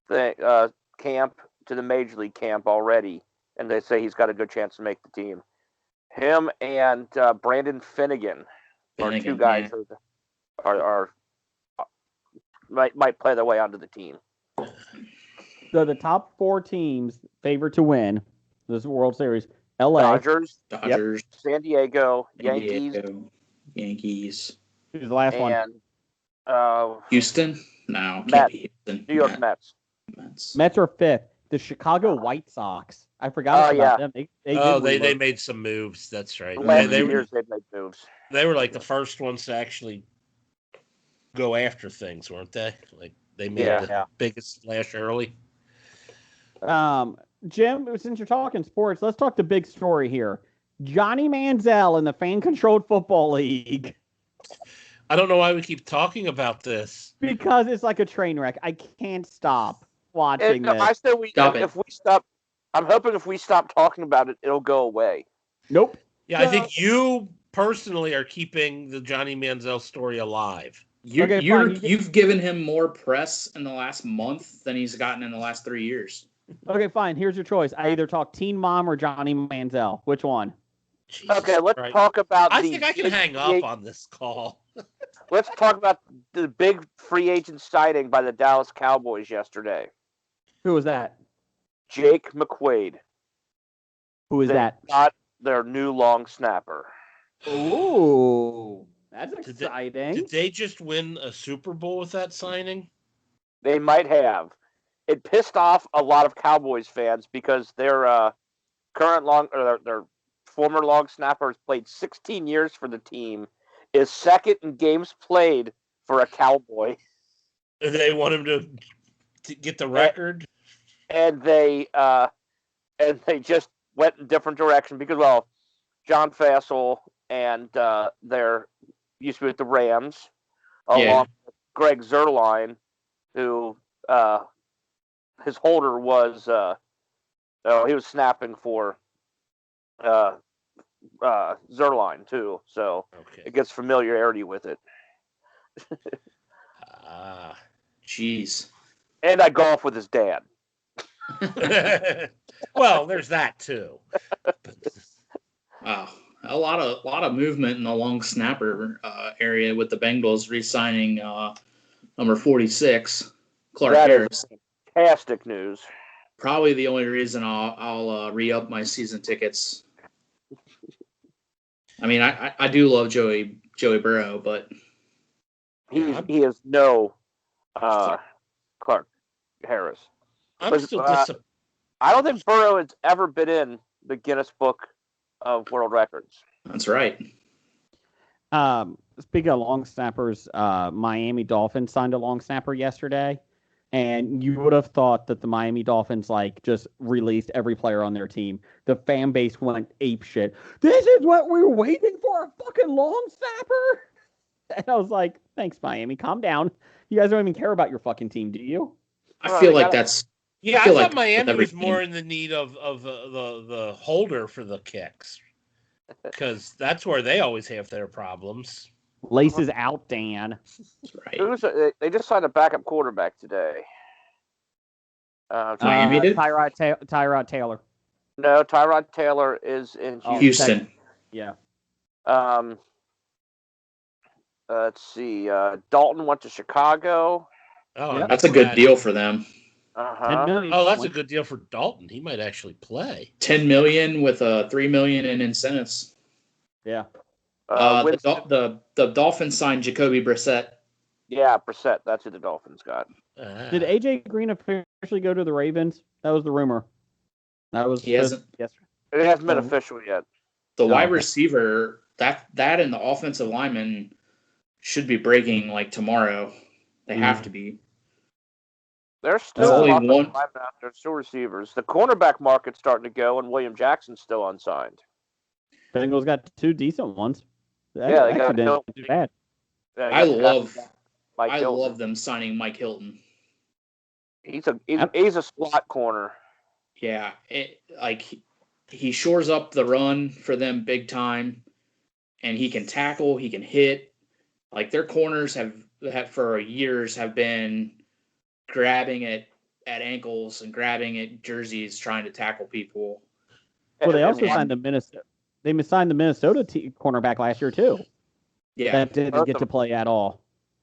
to the major league camp already, and they say he's got a good chance to make the team. Him and Brandon Finnegan are two guys who might play their way onto the team. So the top 4 teams favored to win this World Series: LA, Dodgers, San Diego, Yankees. Who's the last one? And Houston? No, can't Mets. be Houston. New York Mets. Mets are 5th. The Chicago White Sox. I forgot about them. They made some moves. That's right. The last 2 years they've made moves. They were like the first ones to actually go after things, weren't they? Like they made the biggest splash early. Jim, since you're talking sports, let's talk the big story here. Johnny Manziel in the Fan-Controlled Football League. I don't know why we keep talking about this. Because it's like a train wreck. I can't stop watching this. I said if we stop, I'm hoping if we stop talking about it, it'll go away. Nope. Yeah, I think you personally are keeping the Johnny Manziel story alive. You've given him more press in the last month than he's gotten in the last 3 years. Okay, fine. Here's your choice. I either talk Teen Mom or Johnny Manziel. Which one? Jesus okay, let's Christ. talk about I think I can hang up on this call. Let's talk about the big free agent signing by the Dallas Cowboys yesterday. Who was that? Jake McQuaid. Who is that? Not their new long snapper. Ooh, that's exciting. Did they just win a Super Bowl with that signing? They might have. It pissed off a lot of Cowboys fans because their their former long snapper has played 16 years for the team, is second in games played for a Cowboy. They want him to get the record, and they just went in a different direction because John Fassel and they're used to be with the Rams, along with Greg Zuerlein, who his holder was he was snapping for Zuerlein too, so it gets familiarity with it. Jeez. And I golf with his dad. Well, there's that too. Wow, a lot of movement in the long snapper area with the Bengals re-signing number 46, Clark Harris. Fantastic news. Probably the only reason I'll re-up my season tickets. I mean, I do love Joey Burrow, but he is no Clark Harris. I'm still disappointed. I don't think Burrow has ever been in the Guinness Book of World Records. That's right. Speaking of long snappers, Miami Dolphins signed a long snapper yesterday, and you would have thought that the Miami Dolphins just released every player on their team. The fan base went apeshit. This is what we were waiting for, a fucking long snapper. And I was like, thanks, Miami. Calm down. You guys don't even care about your fucking team, do you? I feel like that's... Yeah, I thought Miami was more in the need of the holder for the kicks. Because that's where they always have their problems. Laces out, Dan. That's right. They just signed a backup quarterback today. Miami did? Tyrod Taylor. No, Tyrod Taylor is in Houston. Yeah. Let's see. Dalton went to Chicago. Oh, Yep. That's a good deal for them. Uh-huh. Oh, that's a good deal for Dalton. He might actually play. $10 million with $3 million in incentives. Yeah. The Dolphins signed Jacoby Brissett. Yeah, Brissett. That's who the Dolphins got. Did AJ Green officially go to the Ravens? That was the rumor. That was he hasn't. Yesterday. It hasn't been official yet. The wide receiver that and the offensive linemen should be breaking like tomorrow. They have to be. There's still only offensive one. linemen out there, still receivers. The cornerback market's starting to go, and William Jackson's still unsigned. Bengals got 2 decent ones. That they got didn't do bad. I love Hilton. them signing Mike Hilton. He's a slot corner. Yeah, he shores up the run for them big time, and he can tackle, he can hit. Like their corners have for years have been grabbing at ankles and grabbing at jerseys, trying to tackle people. Well, they also signed the Minnesota. They signed the Minnesota cornerback last year too. Yeah, that didn't get to play at all.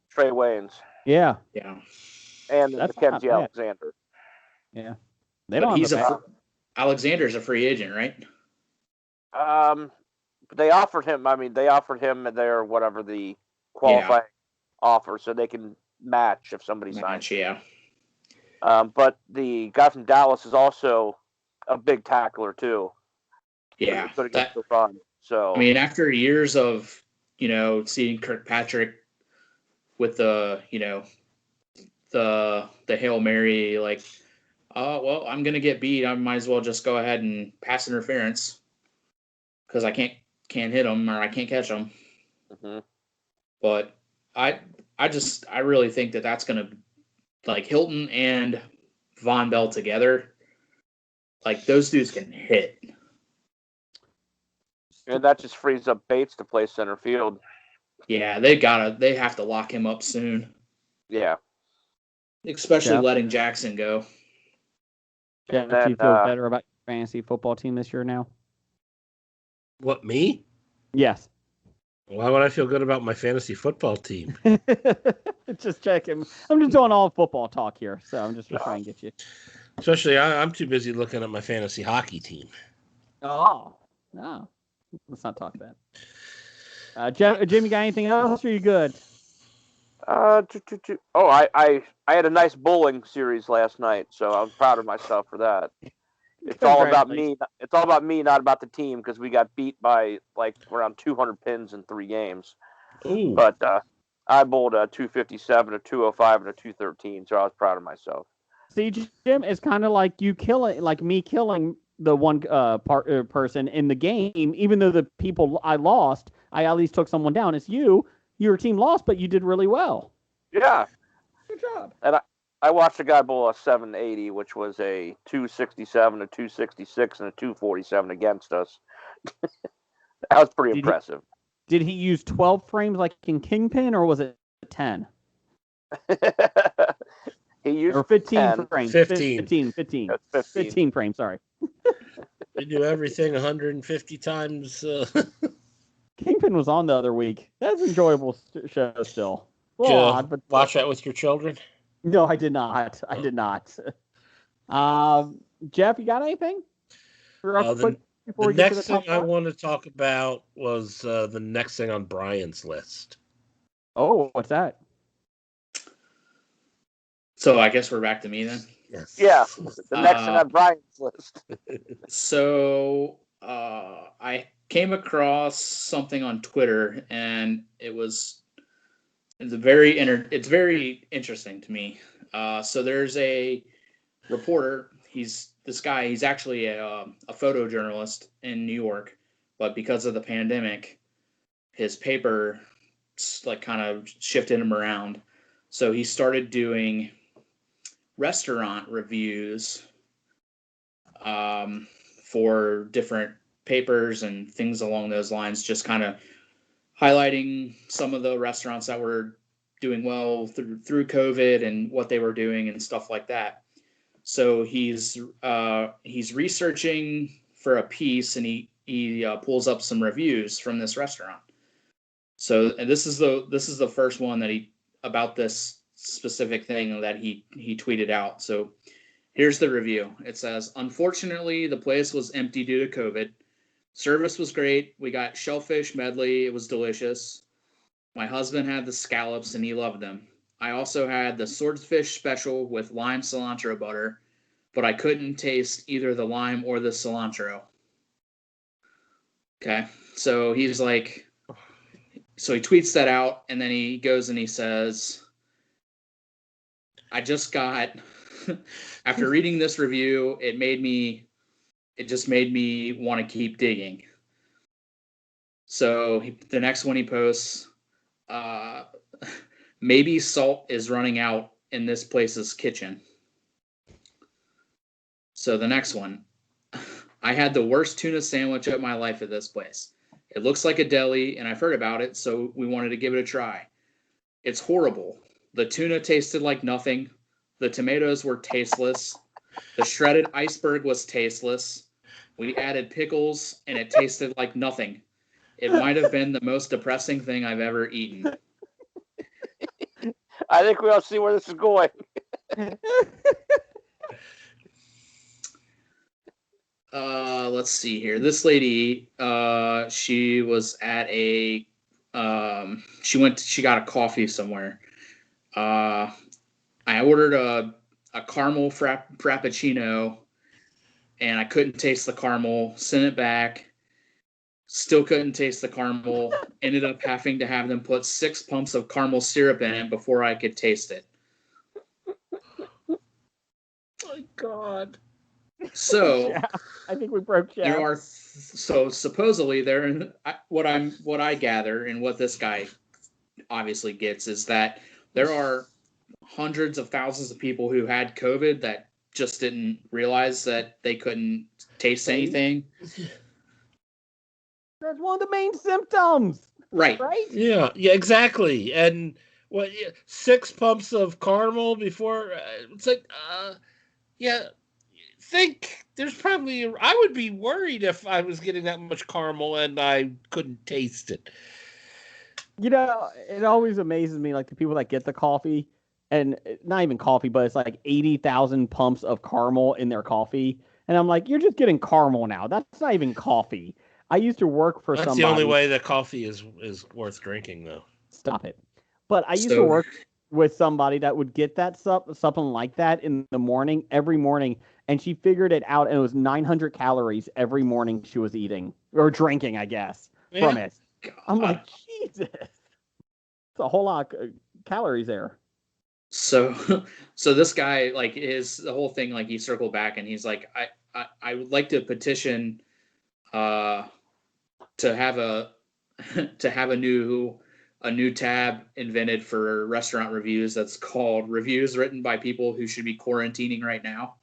Trey Waynes. Yeah. And Mackenzie Alexander. Yeah, they don't. Alexander's a free agent, right? They offered him. I mean, they offered him their whatever the qualifying offer, so they can match if somebody signs. Yeah. But the guy from Dallas is also a big tackler too. Yeah. The run. So I mean, after years of seeing Kirkpatrick with the Hail Mary, like, well, I'm gonna get beat. I might as well just go ahead and pass interference because I can't hit him or I can't catch him. Mm-hmm. But I really think that's gonna, like, Hilton and Von Bell together, like those dudes can hit. And that just frees up Bates to play center field. Yeah, they have to lock him up soon. Yeah. Especially letting Jackson go. Yeah, do you feel better about your fantasy football team this year now? What, me? Yes. Why would I feel good about my fantasy football team? Just checking. I'm just doing all football talk here, so I'm just trying to get you. Especially, I'm too busy looking at my fantasy hockey team. Oh, no. Let's not talk that. Jimmy, got anything else, or are you good? I had a nice bowling series last night, so I'm proud of myself for that. It's all about me. It's all about me, not about the team, because we got beat by like around 200 pins in 3 games. Ooh. But I bowled a 257, a 205, and a 213, so I was proud of myself. See, Jim, it's kind of like you killing, like me killing the one person in the game, even though the people I lost, I at least took someone down. It's you. Your team lost, but you did really well. Yeah. Good job. And I watched a guy bowl a 780, which was a 267, a 266, and a 247 against us. That was pretty impressive. Did he use 12 frames like in Kingpin, or was it 10? He used or 15 10. frames. 15. 15 frames, sorry. We do everything 150 times. Kingpin was on the other week. That's an enjoyable show still. But watch that with your children? No, I did not. Jeff, you got anything? The next thing I want to talk about was the next thing on Brian's list. Oh, what's that? So I guess we're back to me then? Yes. Yeah, the next thing on Brian's list. So I came across something on Twitter, and it's very interesting to me. So there's a reporter. He's actually a photojournalist in New York, but because of the pandemic, his paper like kind of shifted him around. So he started doing restaurant reviews for different papers and things along those lines, just kind of highlighting some of the restaurants that were doing well through COVID and what they were doing and stuff like that. So he's researching for a piece, and he pulls up some reviews from this restaurant. So, and this is the first one that about this specific thing that he tweeted out. So here's the review. It says, "Unfortunately, the place was empty due to COVID. Service was great. We got shellfish medley. It was delicious. My husband had the scallops and he loved them. I also had the swordfish special with lime cilantro butter, but I couldn't taste either the lime or the cilantro." Okay. So he's like, So he tweets that out, and then he goes and he says, I just got, after reading this review, it just made me want to keep digging. So the next one he posts, maybe salt is running out in this place's kitchen. So the next one, I had the worst tuna sandwich of my life at this place. It looks like a deli, and I've heard about it, so we wanted to give it a try. It's horrible. The tuna tasted like nothing. The tomatoes were tasteless. The shredded iceberg was tasteless. We added pickles, and it tasted like nothing. It might have been the most depressing thing I've ever eaten. I think we all see where this is going. Let's see here. This lady, she was at a, she got a coffee somewhere. I ordered a caramel frappuccino, and I couldn't taste the caramel. Sent it back. Still couldn't taste the caramel. Ended up having to have them put 6 pumps of caramel syrup in it before I could taste it. My God. So Yeah, I think we broke Jeff. there are so supposedly there. What I gather and what this guy obviously gets is that there are hundreds of thousands of people who had COVID that just didn't realize that they couldn't taste anything. That's one of the main symptoms. Right. Right? Yeah, exactly. And 6 pumps of caramel before it's like, yeah. Think there's probably I would be worried if I was getting that much caramel and I couldn't taste it. You know, it always amazes me, like the people that get the coffee, and not even coffee, but it's like 80,000 pumps of caramel in their coffee, and I'm like, you're just getting caramel now. That's not even coffee. I used to work for That's somebody. the only way that coffee is worth drinking, though. Stop it. But I used to work with somebody that would get that something like that in the morning, every morning, and she figured it out, and it was 900 calories every morning she was eating, or drinking, I guess, from it. God. I'm like, Jesus. It's a whole lot of calories there. So this guy, like, the whole thing, like, he circled back and he's like, I would like to petition to have a new tab invented for restaurant reviews that's called Reviews Written by People Who Should Be Quarantining Right Now.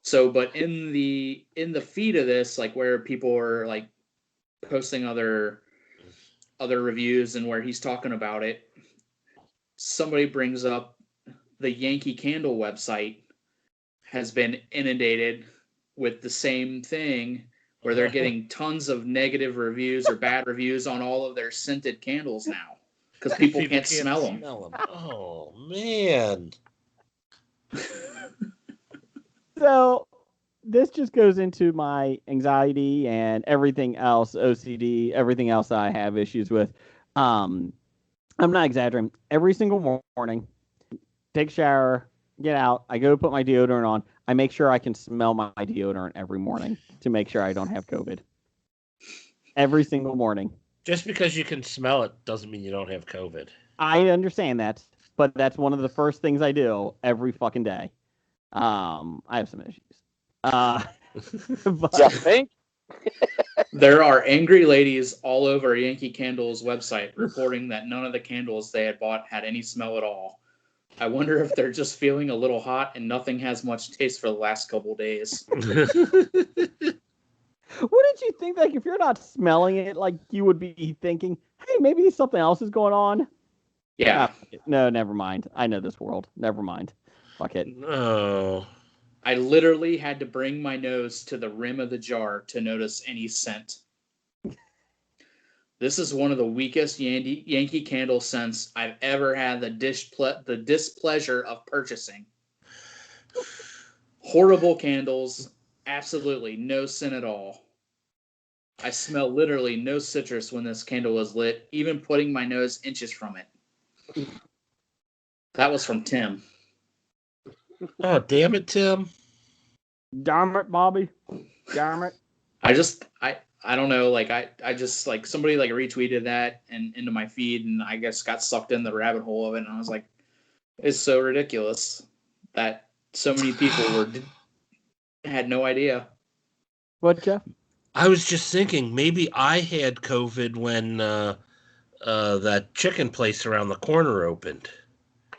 So, but in the feed of this, like where people are like posting other reviews and where he's talking about it, somebody brings up the Yankee Candle website has been inundated with the same thing, where they're getting tons of negative reviews or bad reviews on all of their scented candles now because people can't smell them. Oh, man. So this just goes into my anxiety and everything else, OCD, everything else I have issues with. I'm not exaggerating. Every single morning, take a shower, get out, I go put my deodorant on. I make sure I can smell my deodorant every morning to make sure I don't have COVID. Every single morning. Just because you can smell it doesn't mean you don't have COVID. I understand that, but that's one of the first things I do every fucking day. I have some issues. But... Yeah, think? There are angry ladies all over Yankee Candle's website reporting that none of the candles they had bought had any smell at all. I wonder if they're just feeling a little hot and nothing has much taste for the last couple days. Wouldn't you think that if you're not smelling it, like you would be thinking, hey, maybe something else is going on? Yeah. No, never mind. I know this world. Never mind. Fuck it. No. I literally had to bring my nose to the rim of the jar to notice any scent. This is one of the weakest Yankee Candle scents I've ever had the displeasure of purchasing. Horrible candles. Absolutely no scent at all. I smell literally no citrus when this candle was lit, even putting my nose inches from it. That was from Tim. Oh, damn it, Tim. Damn it, Bobby. Damn it. I I don't know. Like I just like somebody like retweeted that and into my feed, and I guess got sucked in the rabbit hole of it. And I was like, it's so ridiculous that so many people had no idea. What, Jeff? I was just thinking maybe I had COVID when that chicken place around the corner opened.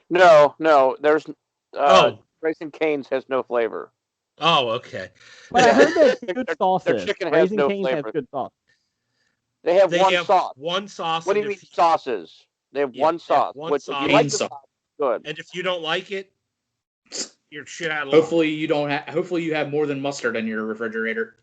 No. There's Raising Cane's has no flavor. Oh, okay. But I heard there's good sauces. Their chicken has Raising no Cane's flavor. has good sauce. They have sauce. One sauce. What do you mean sauces? They have one sauce. One sauce. If you like the sauce, good. And if you don't like it, you're shit out of luck. Hopefully you don't. Hopefully you have more than mustard in your refrigerator.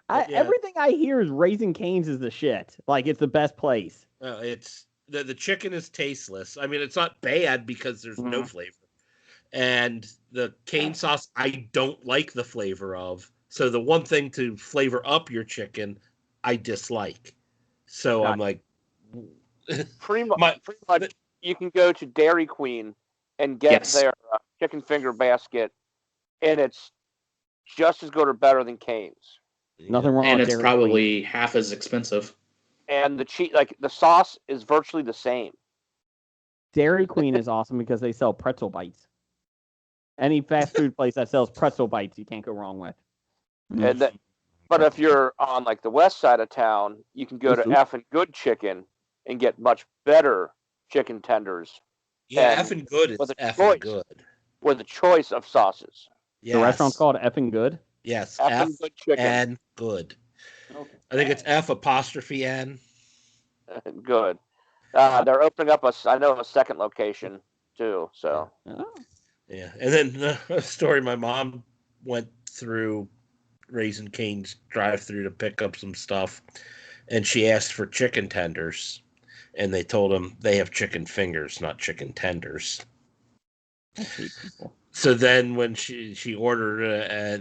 Everything I hear is Raising Cane's is the shit. Like it's the best place. It's the chicken is tasteless. I mean, it's not bad because there's no flavor. And the cane sauce, I don't like the flavor of. So the one thing to flavor up your chicken, I dislike. So I'm like, pretty much, you can go to Dairy Queen and get their chicken finger basket, and it's just as good or better than Cane's. Nothing wrong. And with it's Dairy probably Queen. half as expensive. And the sauce is virtually the same. Dairy Queen is awesome because they sell pretzel bites. Any fast food place that sells pretzel bites, you can't go wrong with. But if you're on like the west side of town, you can go to Effin' Good Chicken and get much better chicken tenders. Yeah, Effin' Good is effing good. With a choice of sauces. Yes. The restaurant's called Effin' Good? Yes, Effin' Good Chicken. And Good. Okay. I think it's F''N. Good. They're opening up a second location too. So. Yeah, and then a story. My mom went through Raising Cane's drive-through to pick up some stuff, and she asked for chicken tenders, and they told them they have chicken fingers, not chicken tenders. So then when she ordered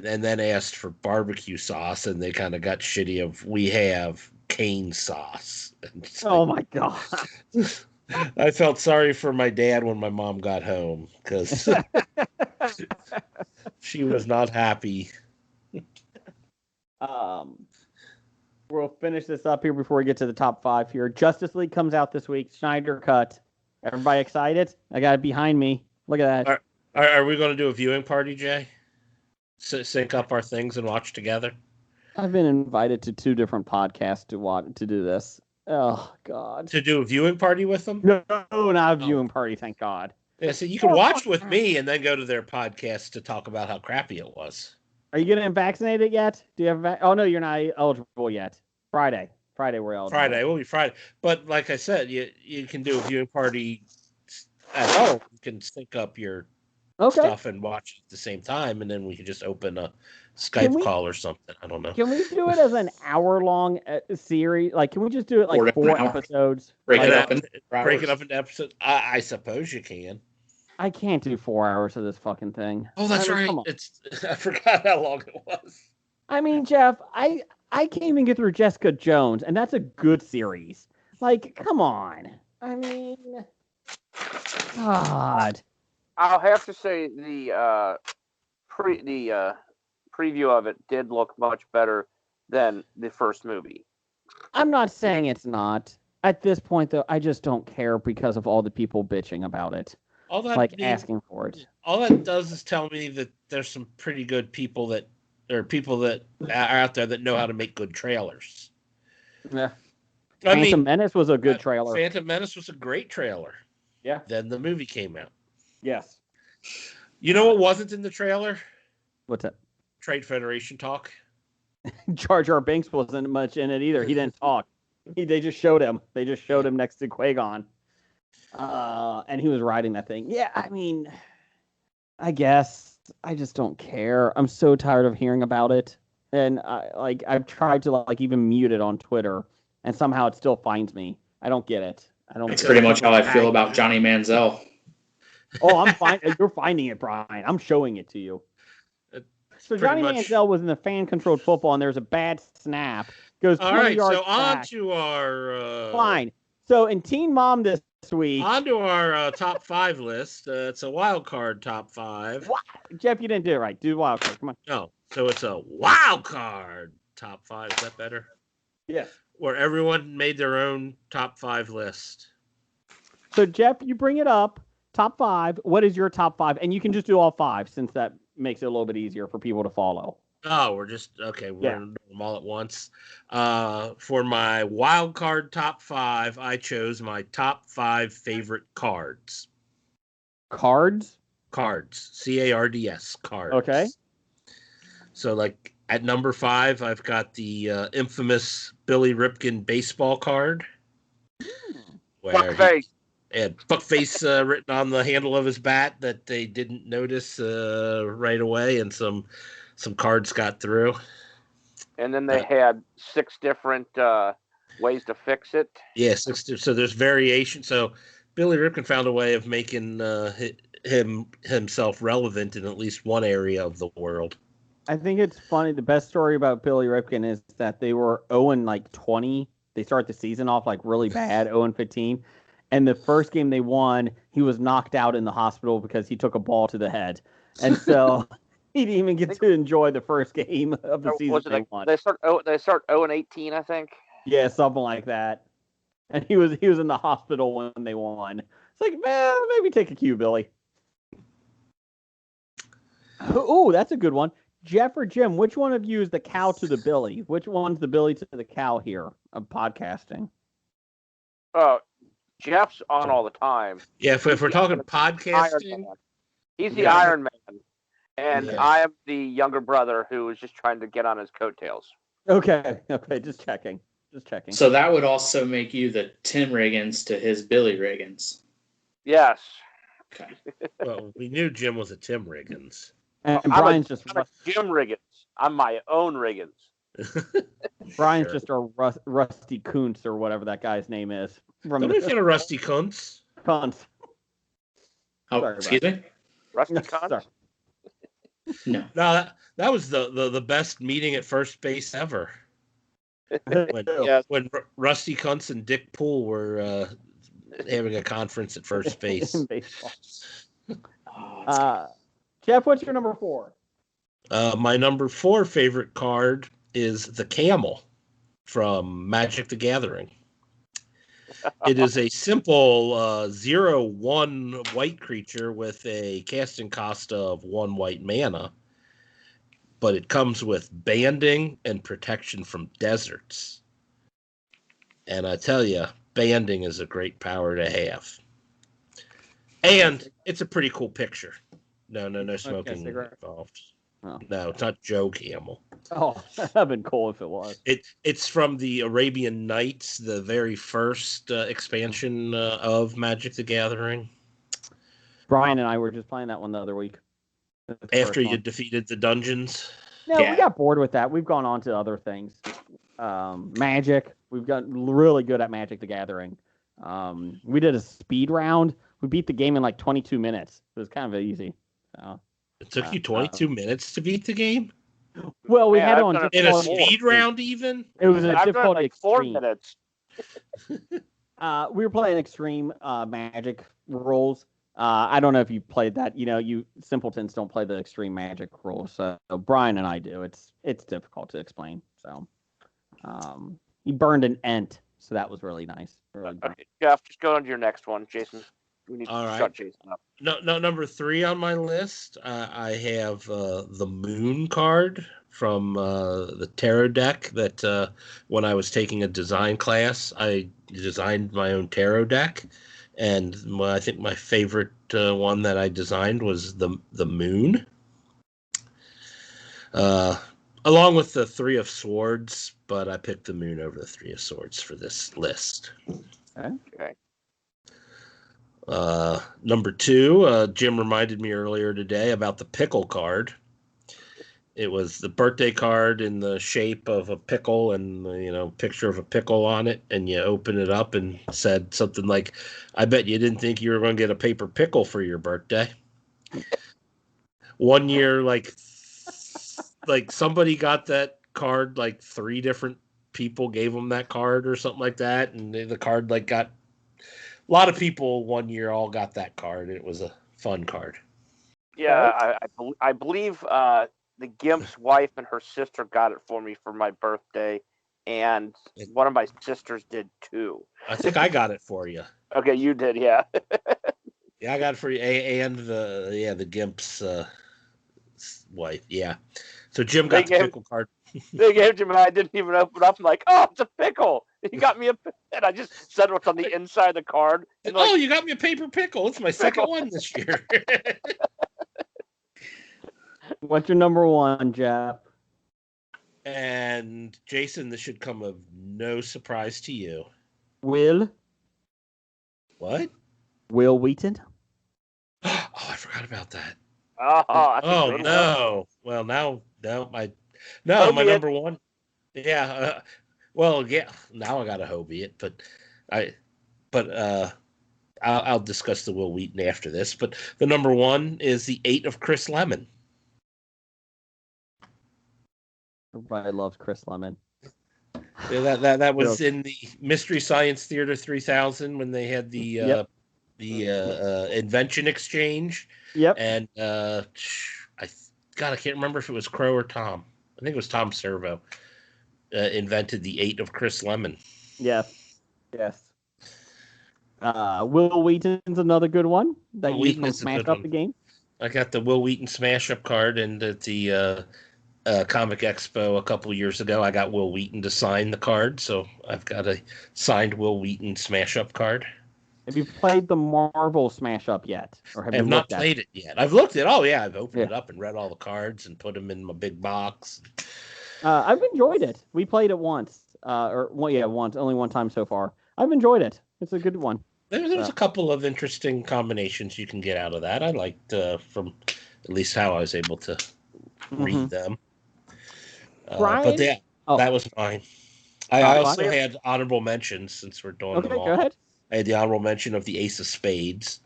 and then asked for barbecue sauce, and they kind of got shitty of, we have cane sauce. Oh my God. I felt sorry for my dad when my mom got home because she was not happy. We'll finish this up here before we get to the top 5 here. Justice League comes out this week. Snyder Cut. Everybody excited? I got it behind me. Look at that. Are we going to do a viewing party, Jay? Sync up our things and watch together? I've been invited to 2 different podcasts to do this. Oh, God. To do a viewing party with them? No, not a viewing party, thank God. Yeah, so you can watch with me and then go to their podcast to talk about how crappy it was. Are you getting vaccinated yet? Do you have oh, no, you're not eligible yet. Friday we're eligible. Friday, it will be Friday. But like I said, you can do a viewing party at home. You can sync up your stuff and watch at the same time, and then we can just open a Skype call or something. I don't know. Can we do it as an hour-long series? Like, can we just do it like 4 episodes? Break it up into episodes? I suppose you can. I can't do 4 hours of this fucking thing. Oh, that's right. I forgot how long it was. I mean, Jeff, I can't even get through Jessica Jones, and that's a good series. Like, come on. I mean, God. I'll have to say the preview of it did look much better than the first movie. I'm not saying it's not. At this point, though, I just don't care because of all the people bitching about it. Asking for it. All that does is tell me that there's some pretty good people that are out there that know how to make good trailers. Yeah. Phantom Menace was a good trailer. Phantom Menace was a great trailer. Yeah. Then the movie came out. Yes. You know what wasn't in the trailer? What's that? Trade Federation talk. Jar Jar Binks wasn't much in it either. He didn't talk. They just showed him. They just showed him next to Qui-Gon. And he was riding that thing. Yeah, I mean, I guess I just don't care. I'm so tired of hearing about it. And I've tried to even mute it on Twitter, and somehow it still finds me. I don't get it. That's pretty much how I feel about Johnny Manziel. Oh, I'm fine. You're finding it, Brian. I'm showing it to you. So Johnny Manziel was in the fan-controlled football, and there's a bad snap. Goes 20 yards back. On to our... Fine. So in Teen Mom this week. On to our top 5 list. It's a wild card top 5. What? Jeff, you didn't do it right. Do wild card. Come on. No, so it's a wild card top 5. Is that better? Yes. Where everyone made their own top 5 list. So, Jeff, you bring it up. Top 5. What is your top 5? And you can just do all 5 since that makes it a little bit easier for people to follow. Oh, we're just okay. We're gonna do them all at once. For my wild card top 5, I chose my top 5 favorite cards. Cards? Cards. CARDS. Cards. Okay. So, like at number 5, I've got the infamous Billy Ripken baseball card. Fuckface. And fuckface written on the handle of his bat that they didn't notice right away, and some cards got through. And then they had 6 different ways to fix it. Yeah, 6. So there's variation. So Billy Ripken found a way of making himself relevant in at least one area of the world. I think it's funny. The best story about Billy Ripken is that they were 0-20. They start the season off like really bad, 0-15. And the first game they won, he was knocked out in the hospital because he took a ball to the head. And so he didn't even get to enjoy the first game of the season they won. They start 0-18, I think. Yeah, something like that. And he was in the hospital when they won. It's like, man, maybe take a cue, Billy. Oh, that's a good one. Jeff or Jim, which one of you is the cow to the Billy? Which one's the Billy to the cow here of podcasting? Jeff's on all the time. Yeah, if we're talking podcasting, he's the Iron Man, and I am the younger brother who is just trying to get on his coattails. Okay, just checking. So that would also make you the Tim Riggins to his Billy Riggins. Yes. Okay. Well, we knew Jim was a Tim Riggins. And Brian's just Jim Riggins. I'm my own Riggins. Brian's just a Rusty Kuntz or whatever that guy's name is. Nobody's got a Rusty Kuntz. Kuntz. Oh, excuse me? Rusty Kuntz? No. No, that was the best meeting at first base ever. When Rusty Kuntz and Dick Poole were having a conference at first base. In baseball. Jeff, what's your number 4? My number 4 favorite card is the Camel from Magic the Gathering. It is a simple 0/1 white creature with a casting cost of 1 white mana, but it comes with banding and protection from deserts. And I tell you, banding is a great power to have. And it's a pretty cool picture. No smoking involved. Oh. No, it's not Joe Camel. Oh, that'd have been cool if it was. It's from the Arabian Nights, the very first expansion of Magic the Gathering. Brian and I were just playing that one the other week. After you defeated the dungeons? No, we got bored with that. We've gone on to other things. Magic. We've gotten really good at Magic the Gathering. We did a speed round. We beat the game in like 22 minutes. It was kind of easy. So, it took you 22 minutes to beat the game? Well, we had on in a speed round even? It was a difficult like extreme. 4 minutes. We were playing extreme Magic rules. I don't know if you played that. You simpletons don't play the extreme Magic rules. So Brian and I do. It's difficult to explain. So he burned an Ent, so that was really nice. Okay, Jeff, just go on to your next one, Jason. We need to shut Jason up. No, number 3 on my list, I have the Moon card from the tarot deck that when I was taking a design class, I designed my own tarot deck. And I think my favorite one that I designed was the Moon. Along with the 3 of Swords, but I picked the Moon over the 3 of Swords for this list. Okay. Number 2, Jim reminded me earlier today about the pickle card. It was the birthday card in the shape of a pickle and, picture of a pickle on it. And you open it up and said something like, I bet you didn't think you were going to get a paper pickle for your birthday. One year, like somebody got that card, like 3 different people gave them that card or something like that. And the card got lot of people one year all got that card. It was a fun card. Yeah, I believe the Gimp's wife and her sister got it for me for my birthday, and one of my sisters did too. I think I got it for you. Okay, you did, yeah. Yeah, I got it for you, and the Gimp's wife. Yeah, so Jim got the pickle card. They gave it to me, and I didn't even open up. I'm like, oh, it's a pickle. He got me and I just said what's on the inside of the card. And like, you got me a paper pickle. It's my second one this year. What's your number one, Jeff? And Jason, this should come of no surprise to you. Will. What? Will Wheaton. Oh, I forgot about that. Oh no. Well, now my number one. Yeah. Now I got to Hobie it, but I'll discuss the Will Wheaton after this. But the number one is the 8 of Chris Lemon. Everybody loves Chris Lemon. Yeah, that was in the Mystery Science Theater 3000 when they had the invention exchange. Yep. And I can't remember if it was Crow or Tom. I think it was Tom Servo. Invented the 8 of Chris Lemon. Yes. Will Wheaton's another good one that you can smash up the game. I got the Will Wheaton smash up card, and at the Comic Expo a couple years ago, I got Will Wheaton to sign the card, so I've got a signed Will Wheaton smash up card. Have you played the Marvel smash up yet, or have I have not played it yet? I've looked at. I've opened it up and read all the cards and put them in my big box. I've enjoyed it. We played it once, once, only one time so far. I've enjoyed it. It's a good one. There's a couple of interesting combinations you can get out of that. I liked from at least how I was able to read them. But yeah, that was mine. I also had honorable mentions since we're doing them all. Go ahead. I had the honorable mention of the Ace of Spades,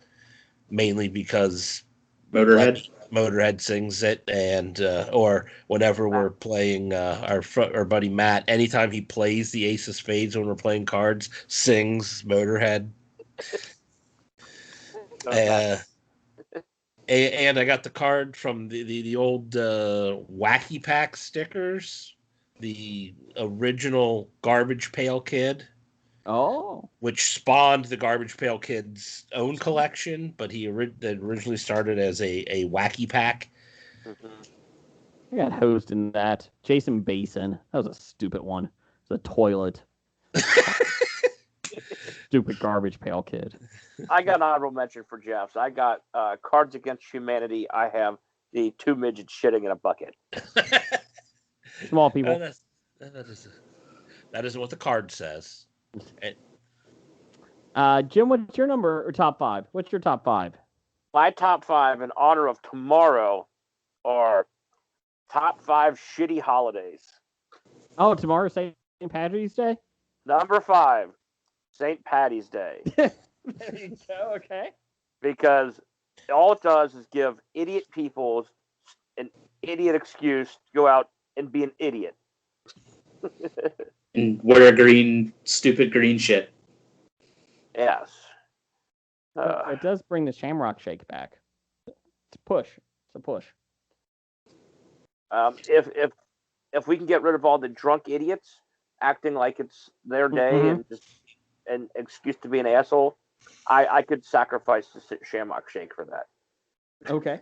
mainly because Motorhead sings it, and or whenever we're playing our buddy Matt, anytime he plays the Ace of Spades when we're playing cards, sings Motorhead. And I got the card from the old Wacky Pack stickers, the original Garbage Pail Kid. Oh. Which spawned the Garbage Pail Kid's own collection, but he originally started as a Wacky Pack. I got hosed in that. Jason Basin. That was a stupid one. It's a toilet. Stupid Garbage Pail Kid. I got an honorable mention for Jeff's. I got Cards Against Humanity. I have the 2 midgets shitting in a bucket. Small people. That is what the card says. Jim, what's your number or top 5? What's your top 5? My top 5 in honor of tomorrow are top 5 shitty holidays. Oh, tomorrow's St. Patrick's Day? Number 5, St. Patty's Day. There you go, okay. Because all it does is give idiot people an idiot excuse to go out and be an idiot. And wear stupid green shit. Yes. It does bring the Shamrock Shake back. It's a push. If we can get rid of all the drunk idiots acting like it's their day and just an excuse to be an asshole, I could sacrifice the Shamrock Shake for that. Okay.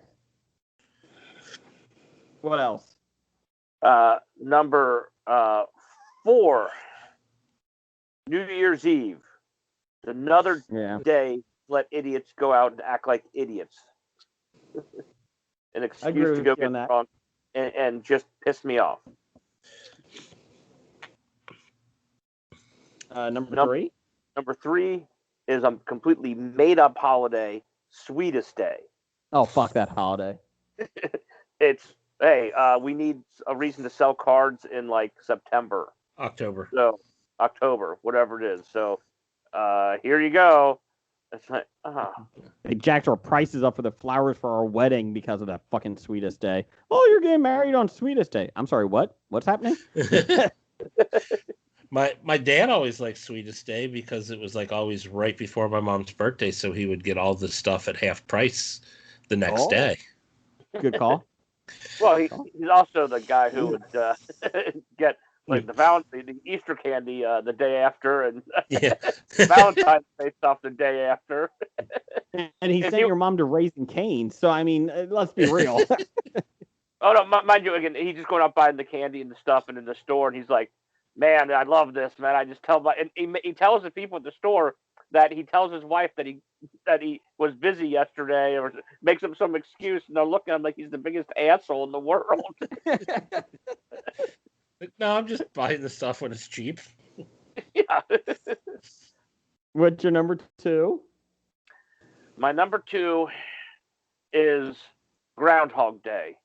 What else? Number 4, New Year's Eve. Another day, let idiots go out and act like idiots. An excuse to go get drunk and just piss me off. Number 3? Number 3 is a completely made-up holiday, Sweetest Day. Oh, fuck that holiday. It's, we need a reason to sell cards in, September. October. So, October, whatever it is. So, here you go. It's like, They jacked our prices up for the flowers for our wedding because of that fucking Sweetest Day. Oh, you're getting married on Sweetest Day. I'm sorry, what? What's happening? My dad always liked Sweetest Day because it was like always right before my mom's birthday, so he would get all the stuff at half price the next day. Good call. Well, he's also the guy who would get like the Easter candy the day after, and Valentine's Day stuff the day after. And he sent your mom to Raising Cane's, so I mean, let's be real. Oh no, mind you, again, he's just going out buying the candy and the stuff, and in the store, and he's like, "Man, I love this, man. I just tell and he tells the people at the store that he tells his wife that he was busy yesterday, or makes up some excuse, and they're looking at him like he's the biggest asshole in the world." No, I'm just buying the stuff when it's cheap. Yeah. What's your number 2? My number 2 is Groundhog Day,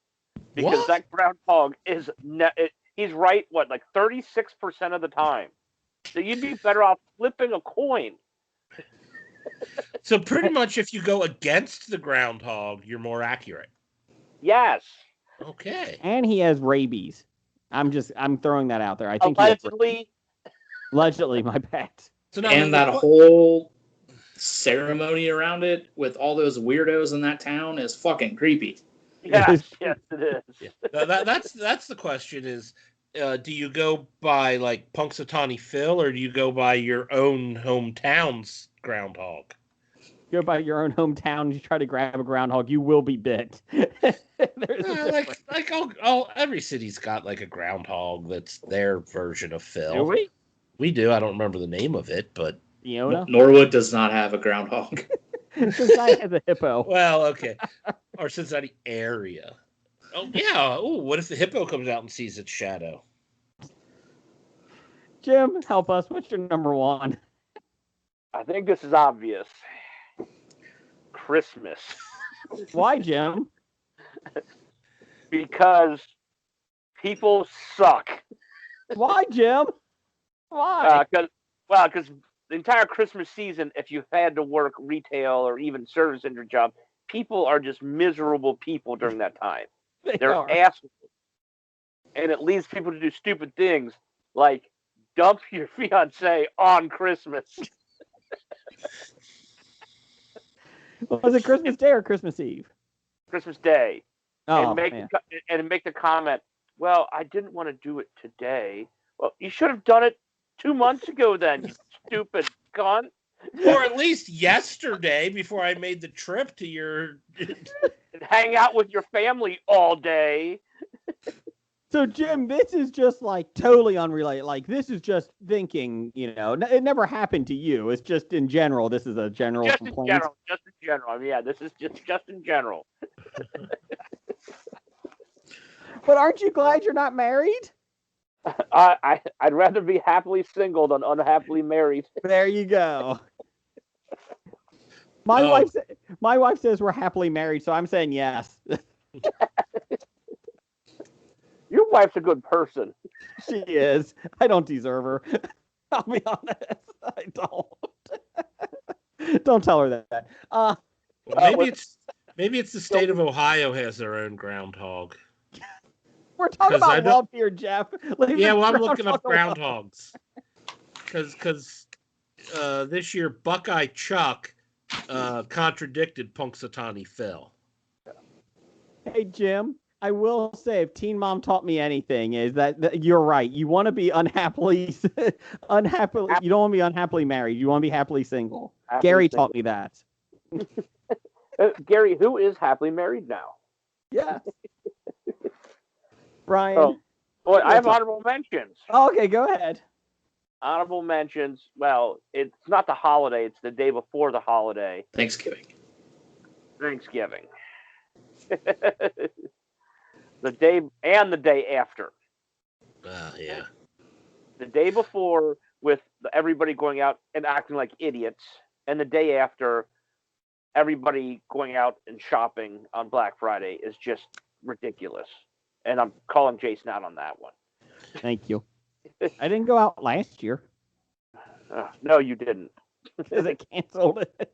because that groundhog is he's right. What, like 36% of the time? So you'd be better off flipping a coin. So pretty much, if you go against the groundhog, you're more accurate. Yes. Okay. And he has rabies. I'm throwing that out there. I think allegedly, my pet. So and that whole ceremony around it with all those weirdos in that town is fucking creepy. Yes, it is. Yeah. That's the question is, do you go by like Punxsutawney Phil, or do you go by your own hometown's groundhog? Go by your own hometown. You try to grab a groundhog, you will be bit. Every city's got like a groundhog that's their version of Phil. Do we? We do. I don't remember the name of it, but Norwood does not have a groundhog. Cincinnati has a hippo. Well, okay. Or Cincinnati area. Oh yeah. Oh, what if the hippo comes out and sees its shadow? Jim, help us. What's your number 1? I think this is obvious. Christmas. Why, Jim? Because people suck. Why, Jim? Why? Because the entire Christmas season, if you've had to work retail or even service in your job, people are just miserable people during that time. They're assholes. And it leads people to do stupid things like dump your fiance on Christmas. Was it Christmas Day or Christmas Eve? Christmas Day. Oh, and make the comment, well, I didn't want to do it today. Well, you should have done it 2 months ago then, you stupid cunt. Or at least yesterday before I made the trip to your... Hang out with your family all day. So, Jim, this is just like totally unrelated. Like, this is just thinking, it never happened to you. It's just in general. This is a general complaint. Just in general. I mean, yeah, this is just in general. But aren't you glad you're not married? I'd rather be happily single than unhappily married. There you go. My wife says we're happily married, so I'm saying yes. Your wife's a good person. She is. I don't deserve her. I'll be honest. I don't. Don't tell her that. Maybe it's the state of Ohio has their own groundhog. We're talking about love here, Jeff. I'm looking up groundhogs. Because this year Buckeye Chuck contradicted Punxsutawney Phil. Hey, Jim. I will say, if Teen Mom taught me anything, is that you're right. You want to be unhappily. You don't want to be unhappily married. You want to be happily single. Gary taught me that. Gary, who is happily married now? Yeah. Brian. Oh, boy, I have honorable mentions. Oh, okay, go ahead. Honorable mentions. Well, it's not the holiday. It's the day before the holiday. Thanksgiving. The day and the day after. Yeah. The day before with everybody going out and acting like idiots, and the day after everybody going out and shopping on Black Friday is just ridiculous. And I'm calling Jason out on that one. Thank you. I didn't go out last year. No, you didn't. Because I canceled it.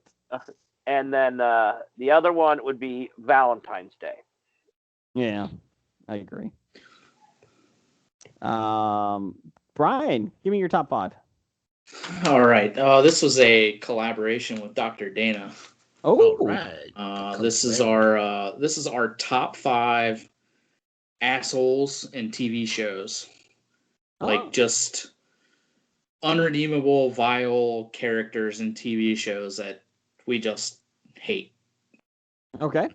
And then the other one would be Valentine's Day. Yeah, I agree. Brian, give me your top 5. All right. This was a collaboration with Dr. Dana. Oh, All right. This is our top 5 assholes in TV shows. Like just unredeemable, vile characters in TV shows that we just hate. Okay.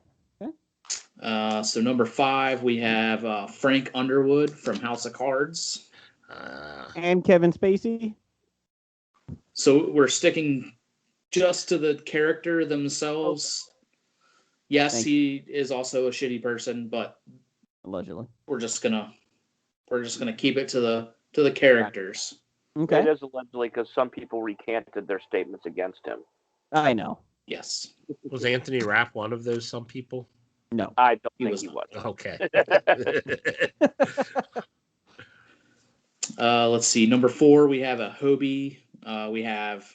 So number 5, we have Frank Underwood from House of Cards. And Kevin Spacey. So we're sticking just to the character themselves. Yes, he is also a shitty person, but allegedly, we're just gonna keep it to the characters. Okay. It is allegedly because some people recanted their statements against him. I know. Yes. Was Anthony Rapp one of those some people? No. I don't think he was. Okay. Let's see. Number 4, we have a Hobie. We have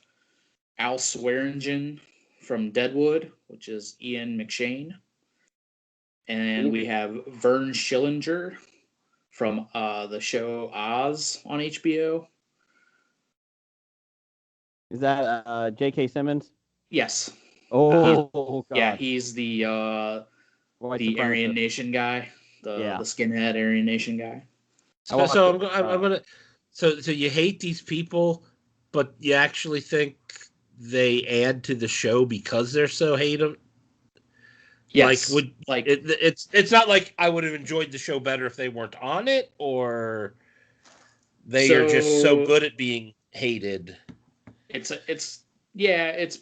Al Swearingen from Deadwood, which is Ian McShane. And we have Vern Schillinger from the show Oz on HBO. Is that J.K. Simmons? Yes. Oh, God. Yeah, he's the Aryan Nation guy, the skinhead Aryan Nation guy. So I'm gonna. So you hate these people, but you actually think they add to the show because they're so hate them. Yes. It's not like I would have enjoyed the show better if they weren't on it, or they are just so good at being hated. It's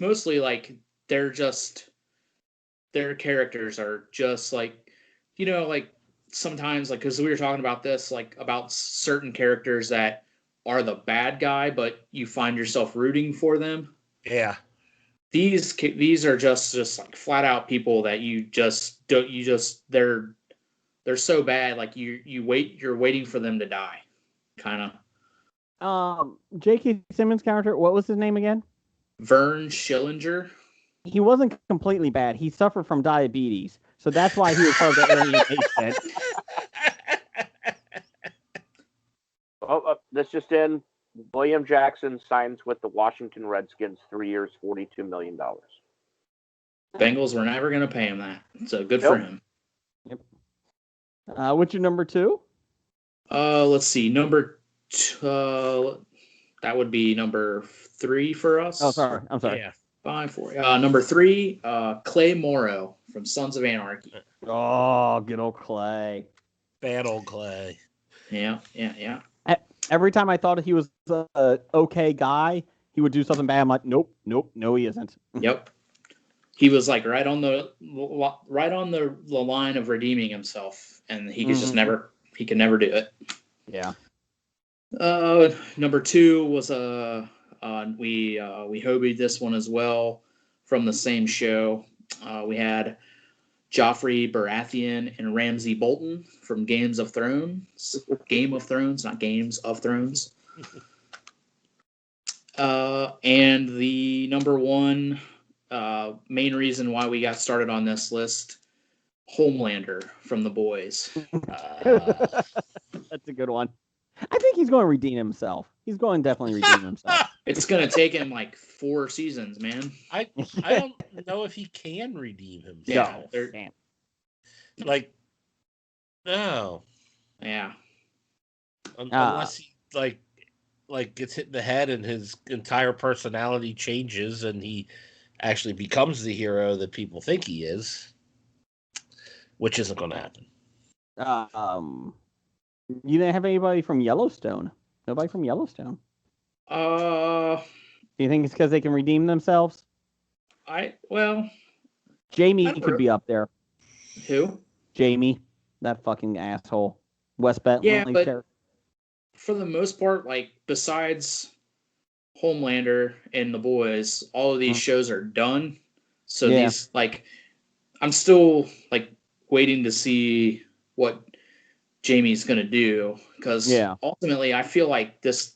mostly like their characters are just like, like sometimes, like, because we were talking about this, like about certain characters that are the bad guy, but you find yourself rooting for them. Yeah. These are just like flat out people that they're so bad, like you're waiting for them to die, kind of. J.K. Simmons' character, what was his name again? Vern Schillinger. He wasn't completely bad. He suffered from diabetes, so that's why he was part of the Aryan Nation. This just in. William Jackson signs with the Washington Redskins, 3 years, $42 million. Bengals were never going to pay him that, so good for him. Yep. What's your number 2? Let's see. Number 2, that would be number 3 for us. Oh, sorry. I'm sorry. Yeah. 5, 4. Number 3, Clay Morrow from Sons of Anarchy. Oh, good old Clay. Bad old Clay. Yeah. Every time I thought he was an okay guy, he would do something bad. I'm like, nope, no, he isn't. Yep. He was like right on the line of redeeming himself, and he could just never do it. Yeah. Number 2 was we hobied this one as well from the same show. We had Joffrey Baratheon and Ramsay Bolton from Game of Thrones, not Games of Thrones. And the number 1 main reason why we got started on this list, Homelander from The Boys. That's a good one. I think he's going to redeem himself. He's going to definitely redeem himself. It's going to take him like 4 seasons, man. I don't know if he can redeem himself. Yeah. Like, no. Yeah. Unless he like gets hit in the head and his entire personality changes and he actually becomes the hero that people think he is, which isn't going to happen. You didn't have anybody from Yellowstone? Nobody from Yellowstone? Do you think it's because they can redeem themselves? Jamie could be up there. Who? Jamie, that fucking asshole. Wes Bentley. Yeah, but for the most part, like, besides Homelander and The Boys, all of these shows are done. So these, like, I'm still, like, waiting to see what Jamie's gonna do, because ultimately I feel like this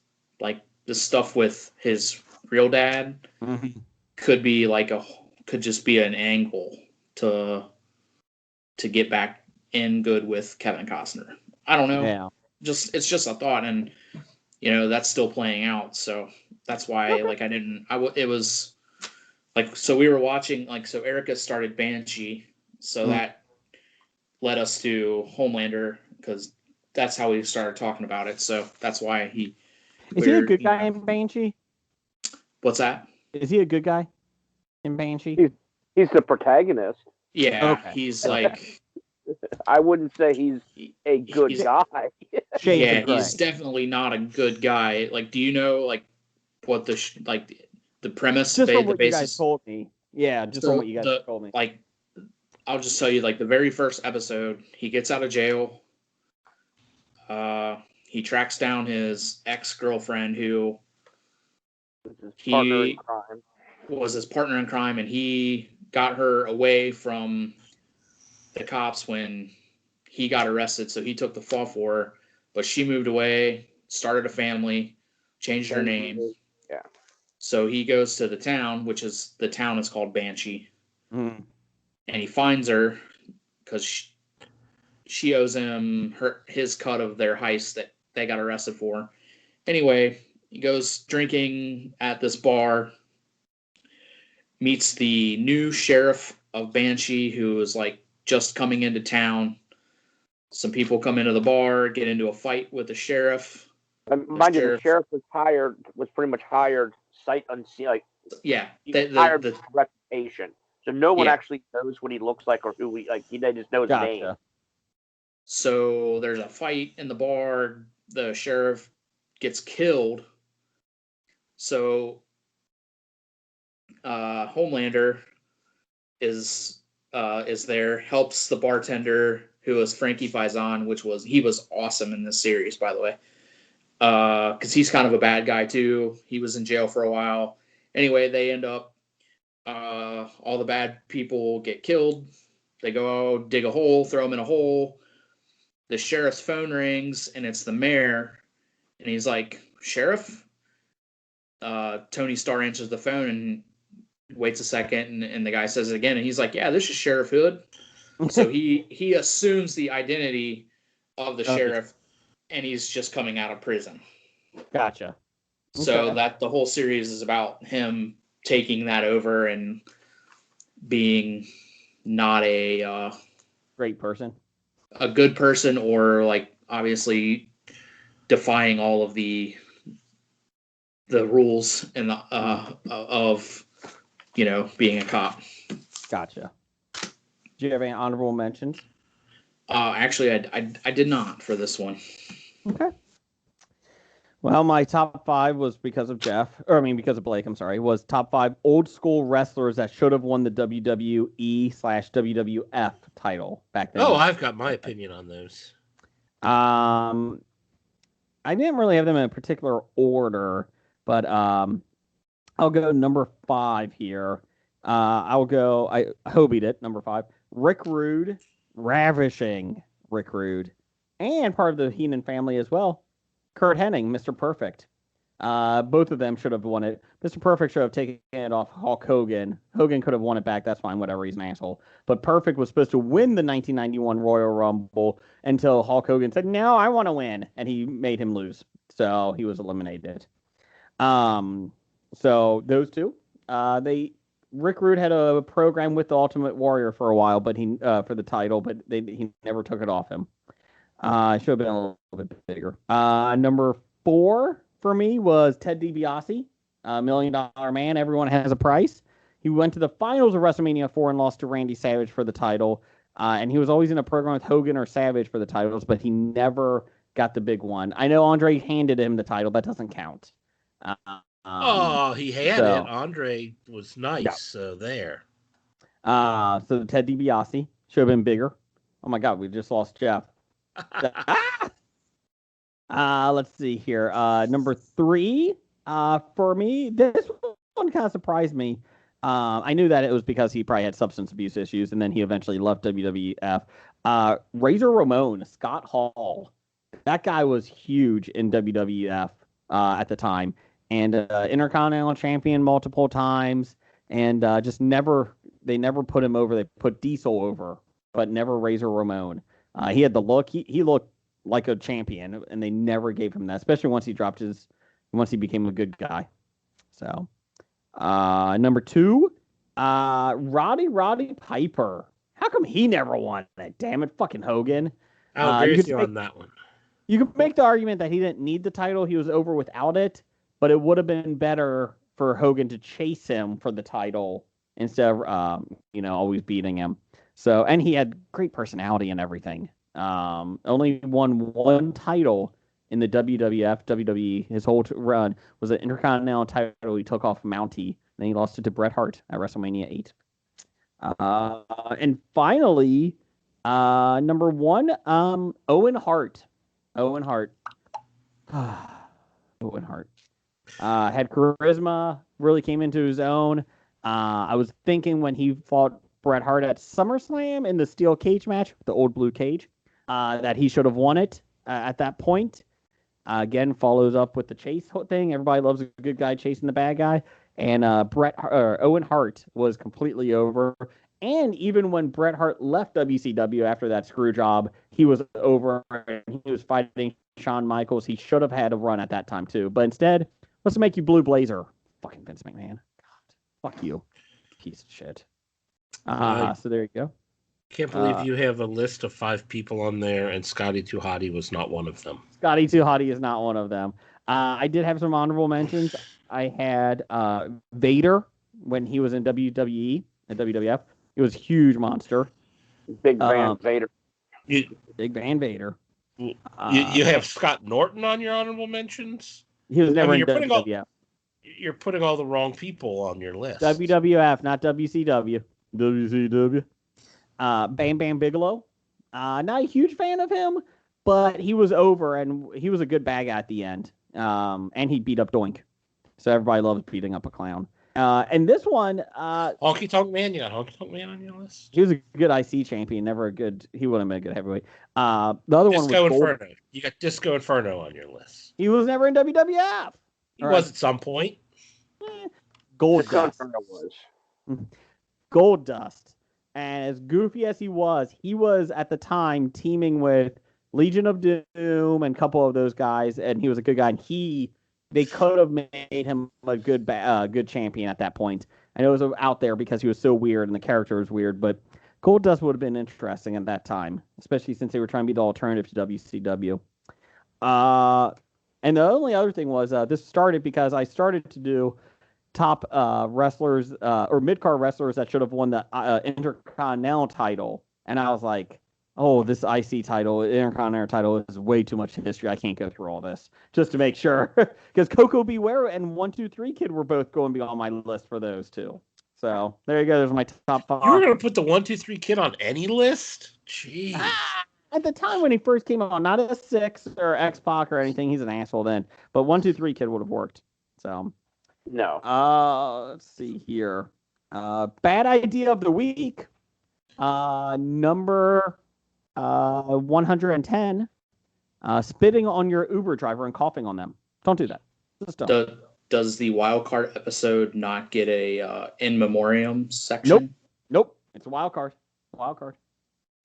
stuff with his real dad could just be an angle to get back in good with Kevin Costner. I don't know. Yeah. It's just a thought, and that's still playing out. So that's why, it was like, so we were watching, like, so Erica started Banshee. So that led us to Homelander, because that's how we started talking about it. So that's why Is he a good guy in Banshee? What's that? Is he a good guy in Banshee? He's the protagonist. Yeah, okay. He's like... I wouldn't say he's a good guy. Yeah, he's definitely not a good guy. Like, do you know, like, what the premise? Just from what you guys told me. Yeah, just from what you guys told me. Like, I'll just tell you, like, the very first episode, he gets out of jail. He tracks down his ex-girlfriend, who was his partner in crime, and he got her away from the cops when he got arrested, so he took the fall for her, but she moved away, started a family, changed her name. Yeah. So he goes to the town, the town is called Banshee. Mm. And he finds her because she owes him his cut of their heist that they got arrested for. Anyway, he goes drinking at this bar, meets the new sheriff of Banshee, who is like just coming into town. Some people come into the bar, get into a fight with the sheriff. Mind you, the sheriff was pretty much hired sight unseen. Like, yeah, hired the reputation. So no one actually knows what he looks like or who they just know his name. So there's a fight in the bar. The sheriff gets killed. So Homelander is there, helps the bartender, who is Frankie Faison, he was awesome in this series, by the way. Because he's kind of a bad guy too. He was in jail for a while. Anyway, they end up, all the bad people get killed. They go dig a hole, throw them in a hole. The sheriff's phone rings, and it's the mayor. And he's like, "Sheriff?" Tony Starr answers the phone and waits a second, and the guy says it again, and he's like, "Yeah, this is Sheriff Hood." So he assumes the identity of the sheriff, and he's just coming out of prison. Gotcha. Okay. So that the whole series is about him taking that over and being not a great person, a good person, or like obviously defying all of the rules and of being a cop. Gotcha. Do you have any honorable mentions? Actually, I did not for this one. Okay. Well, my top 5 was because of Blake, I'm sorry, was top 5 old school wrestlers that should have won the WWE/WWF title back then. Oh, I've got my opinion on those. I didn't really have them in a particular order, but I'll go number 5 here. I Hobied it, number 5. Rick Rude, ravishing Rick Rude, and part of the Heenan family as well. Kurt Hennig, Mr. Perfect. Both of them should have won it. Mr. Perfect should have taken it off Hulk Hogan. Hogan could have won it back. That's fine, whatever. He's an asshole. But Perfect was supposed to win the 1991 Royal Rumble until Hulk Hogan said, "No, I want to win," and he made him lose. So he was eliminated. So those two. Rick Rude had a program with the Ultimate Warrior for a while, but he for the title, but he never took it off him. Should have been a little bit bigger. Number 4 for me was Ted DiBiase, $1 Million Man. Everyone has a price. He went to the finals of WrestleMania 4 and lost to Randy Savage for the title. And he was always in a program with Hogan or Savage for the titles, but he never got the big one. I know Andre handed him the title. That doesn't count. He had it. Andre was nice. Yeah. So there. So the Ted DiBiase should have been bigger. Oh my God, we just lost Jeff. Let's see here. Number 3 for me. This one kind of surprised me. I knew that it was because he probably had substance abuse issues, and then he eventually left WWF. Razor Ramon, Scott Hall. That guy was huge in WWF at the time. And Intercontinental Champion multiple times, and they never put him over. They put Diesel over, but never Razor Ramon. He had the look. He looked like a champion, and they never gave him that, especially once he became a good guy. So, number 2, Roddy Piper. How come he never won it? Damn it, fucking Hogan. I'll agree with you on that one. You could make the argument that he didn't need the title. He was over without it, but it would have been better for Hogan to chase him for the title instead of, always beating him. So, and he had great personality and everything. Only won one title in the WWF, WWE. His whole run was an Intercontinental title he took off Mountie. Then he lost it to Bret Hart at WrestleMania 8. And finally, number 1, Owen Hart. Owen Hart. Owen Hart. Had charisma, really came into his own. I was thinking when he fought Bret Hart at SummerSlam in the steel cage match, the old blue cage, that he should have won it at that point. Again, follows up with the chase thing. Everybody loves a good guy chasing the bad guy. And Owen Hart was completely over. And even when Bret Hart left WCW after that screw job, he was over and he was fighting Shawn Michaels. He should have had a run at that time too. But instead, let's make you Blue Blazer. Fucking Vince McMahon. God, fuck you. Piece of shit. So there you go. Can't believe you have a list of 5 people on there and Scotty 2 Hotty was not one of them. Scotty 2 Hotty is not one of them. I did have some honorable mentions. I had Vader when he was in WWE and WWF. He was a huge monster. Big Van Vader. Big Van Vader. You have Scott Norton on your honorable mentions? He was never in WWF. You're putting all the wrong people on your list. WWF, not WCW. WCW. Bam Bam Bigelow. Not a huge fan of him, but he was over, and he was a good bad guy at the end. And he beat up Doink. So everybody loves beating up a clown. And this one... Honky Tonk Man? You got Honky Tonk Man on your list? He was a good IC champion. He wouldn't have been a good heavyweight. The other one was Disco Inferno. You got Disco Inferno on your list. He was never in WWF. He was at some point. Gold Disco Dust. Inferno was. Gold Dust. And as goofy as he was at the time teaming with Legion of Doom and a couple of those guys, and he was a good guy. And they could have made him a good champion at that point. And it was out there because he was so weird and the character was weird. But Gold Dust would have been interesting at that time, especially since they were trying to be the alternative to WCW. And the only other thing was this started because I started to do top wrestlers or mid-card wrestlers that should have won the Intercontinental title. And I was like, oh, this IC title, Intercontinental title is way too much history. I can't go through all this just to make sure. Because Coco Beware and 1-2-3 Kid were both going to be on my list for those two. So there you go. There's my top 5. You were going to put the 1-2-3 Kid on any list? Jeez. At the time when he first came on, not a 6 or X-Pac or anything. He's an asshole then. But 1-2-3 Kid would have worked. So... No. Let's see here. Bad idea of the week. Number 110. Spitting on your Uber driver and coughing on them. Don't do that. Just don't. Does the Wildcard episode not get a in memoriam section? Nope. It's a Wildcard.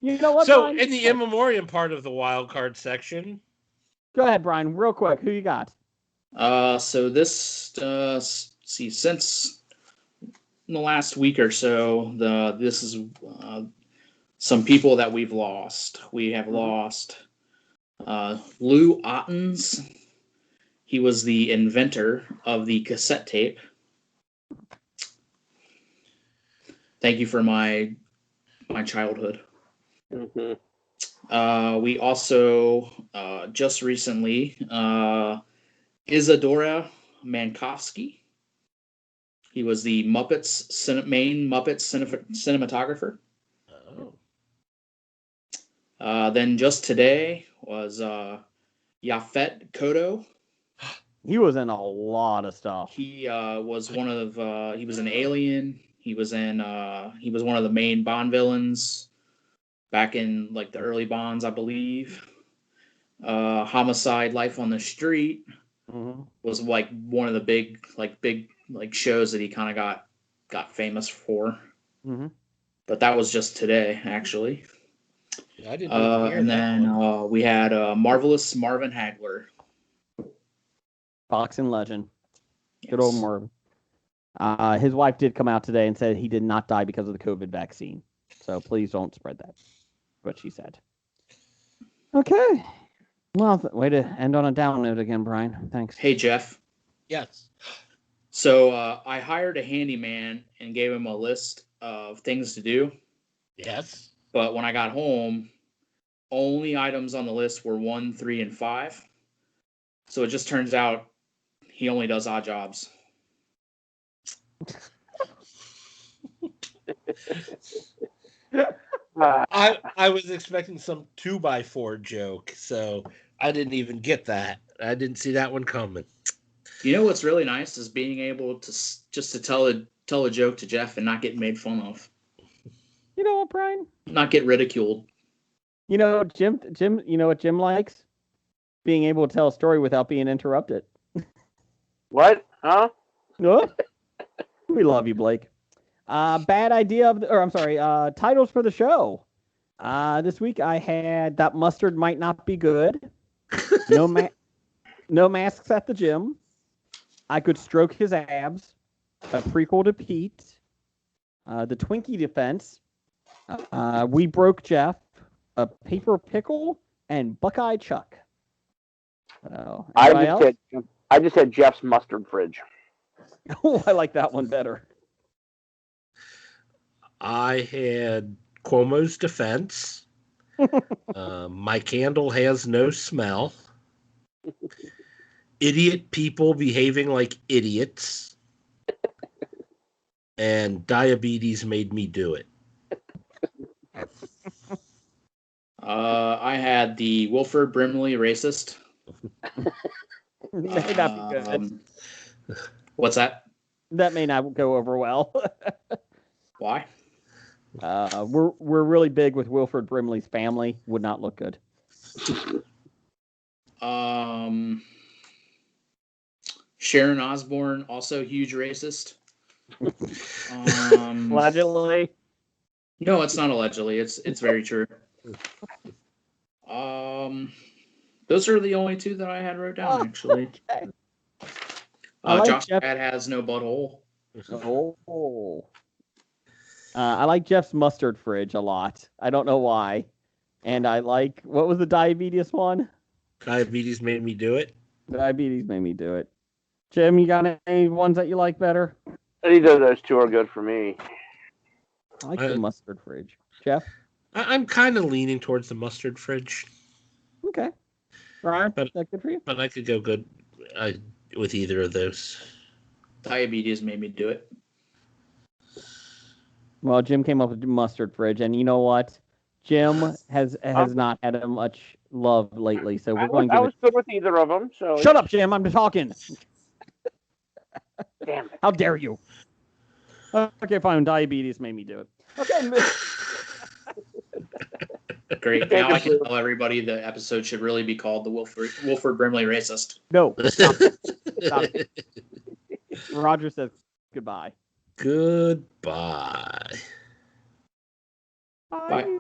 You know what? So Brian? in the in memoriam part of the Wildcard section. Go ahead, Brian. Real quick. Who you got? So this, since the last week or so, this is some people that we've lost. We have lost Lou Ottens. He was the inventor of the cassette tape. Thank you for my childhood. Mm-hmm. We also just recently Isadora Mankowski. He was the main Muppets cinematographer. Oh. Then just today was Yaphet Kotto. He was in a lot of stuff. He was one of he was an alien. He was one of the main Bond villains back in like the early Bonds, I believe. Homicide: Life on the Street. Mm-hmm. Was like one of the big shows that he kind of got famous for. Mm-hmm. But that was just today, actually. I didn't even hear And that then one. we had Marvelous Marvin Hagler. Boxing legend. Good old Marvin. His wife did come out today and said he did not die because of the COVID vaccine. So please don't spread that. What she said. Okay. Well, way to end on a down note again, Brian. Thanks. Hey, Jeff. Yes. So I hired a handyman and gave him a list of things to do. Yes. But when I got home, only items on the list were 1, 3, and 5. So it just turns out he only does odd jobs. I was expecting some 2x4 joke, so I didn't even get that. I didn't see that one coming. You know what's really nice is being able to just to tell a joke to Jeff and not get made fun of. You know what, Brian? Not get ridiculed. You know, Jim. You know what Jim likes? Being able to tell a story without being interrupted. What? Huh? No? We love you, Blake. Bad idea titles for the show. This week I had That Mustard Might Not Be Good. No masks at the gym. I Could Stroke His Abs. A prequel to Pete. The Twinkie Defense. We Broke Jeff. A Paper Pickle. And Buckeye Chuck. I just had Jeff's mustard fridge. Oh, I like that one better. I had Cuomo's defense. My candle has no smell. Idiot people behaving like idiots. And diabetes made me do it. I had the Wilford Brimley racist. May not be good. What's that? That may not go over well. Why? We're really big with Wilford Brimley's family. Would not look good. Sharon Osbourne, also huge racist. Allegedly. No, it's not allegedly. It's very true. Those are the only two that I had wrote down, actually. Okay. Josh Gad has no butthole. Oh. I like Jeff's mustard fridge a lot. I don't know why. And I like, what was the diabetes one? Diabetes made me do it. Diabetes made me do it. Jim, you got any ones that you like better? Either of those two are good for me. I like the mustard fridge. Jeff? I'm kind of leaning towards the mustard fridge. Okay. Brian, is that good for you? But I could go good with either of those. Diabetes made me do it. Well, Jim came up with the mustard fridge, and you know what? Jim has not had much love lately, so we're going to. I was good with either of them. So shut up, Jim! I'm talking. Damn it! How dare you? Okay, fine. Diabetes made me do it. Okay. Great. Now I can tell everybody the episode should really be called the Wilford Brimley Racist. No. Stop it. Stop it. Roger says goodbye. Goodbye. Bye.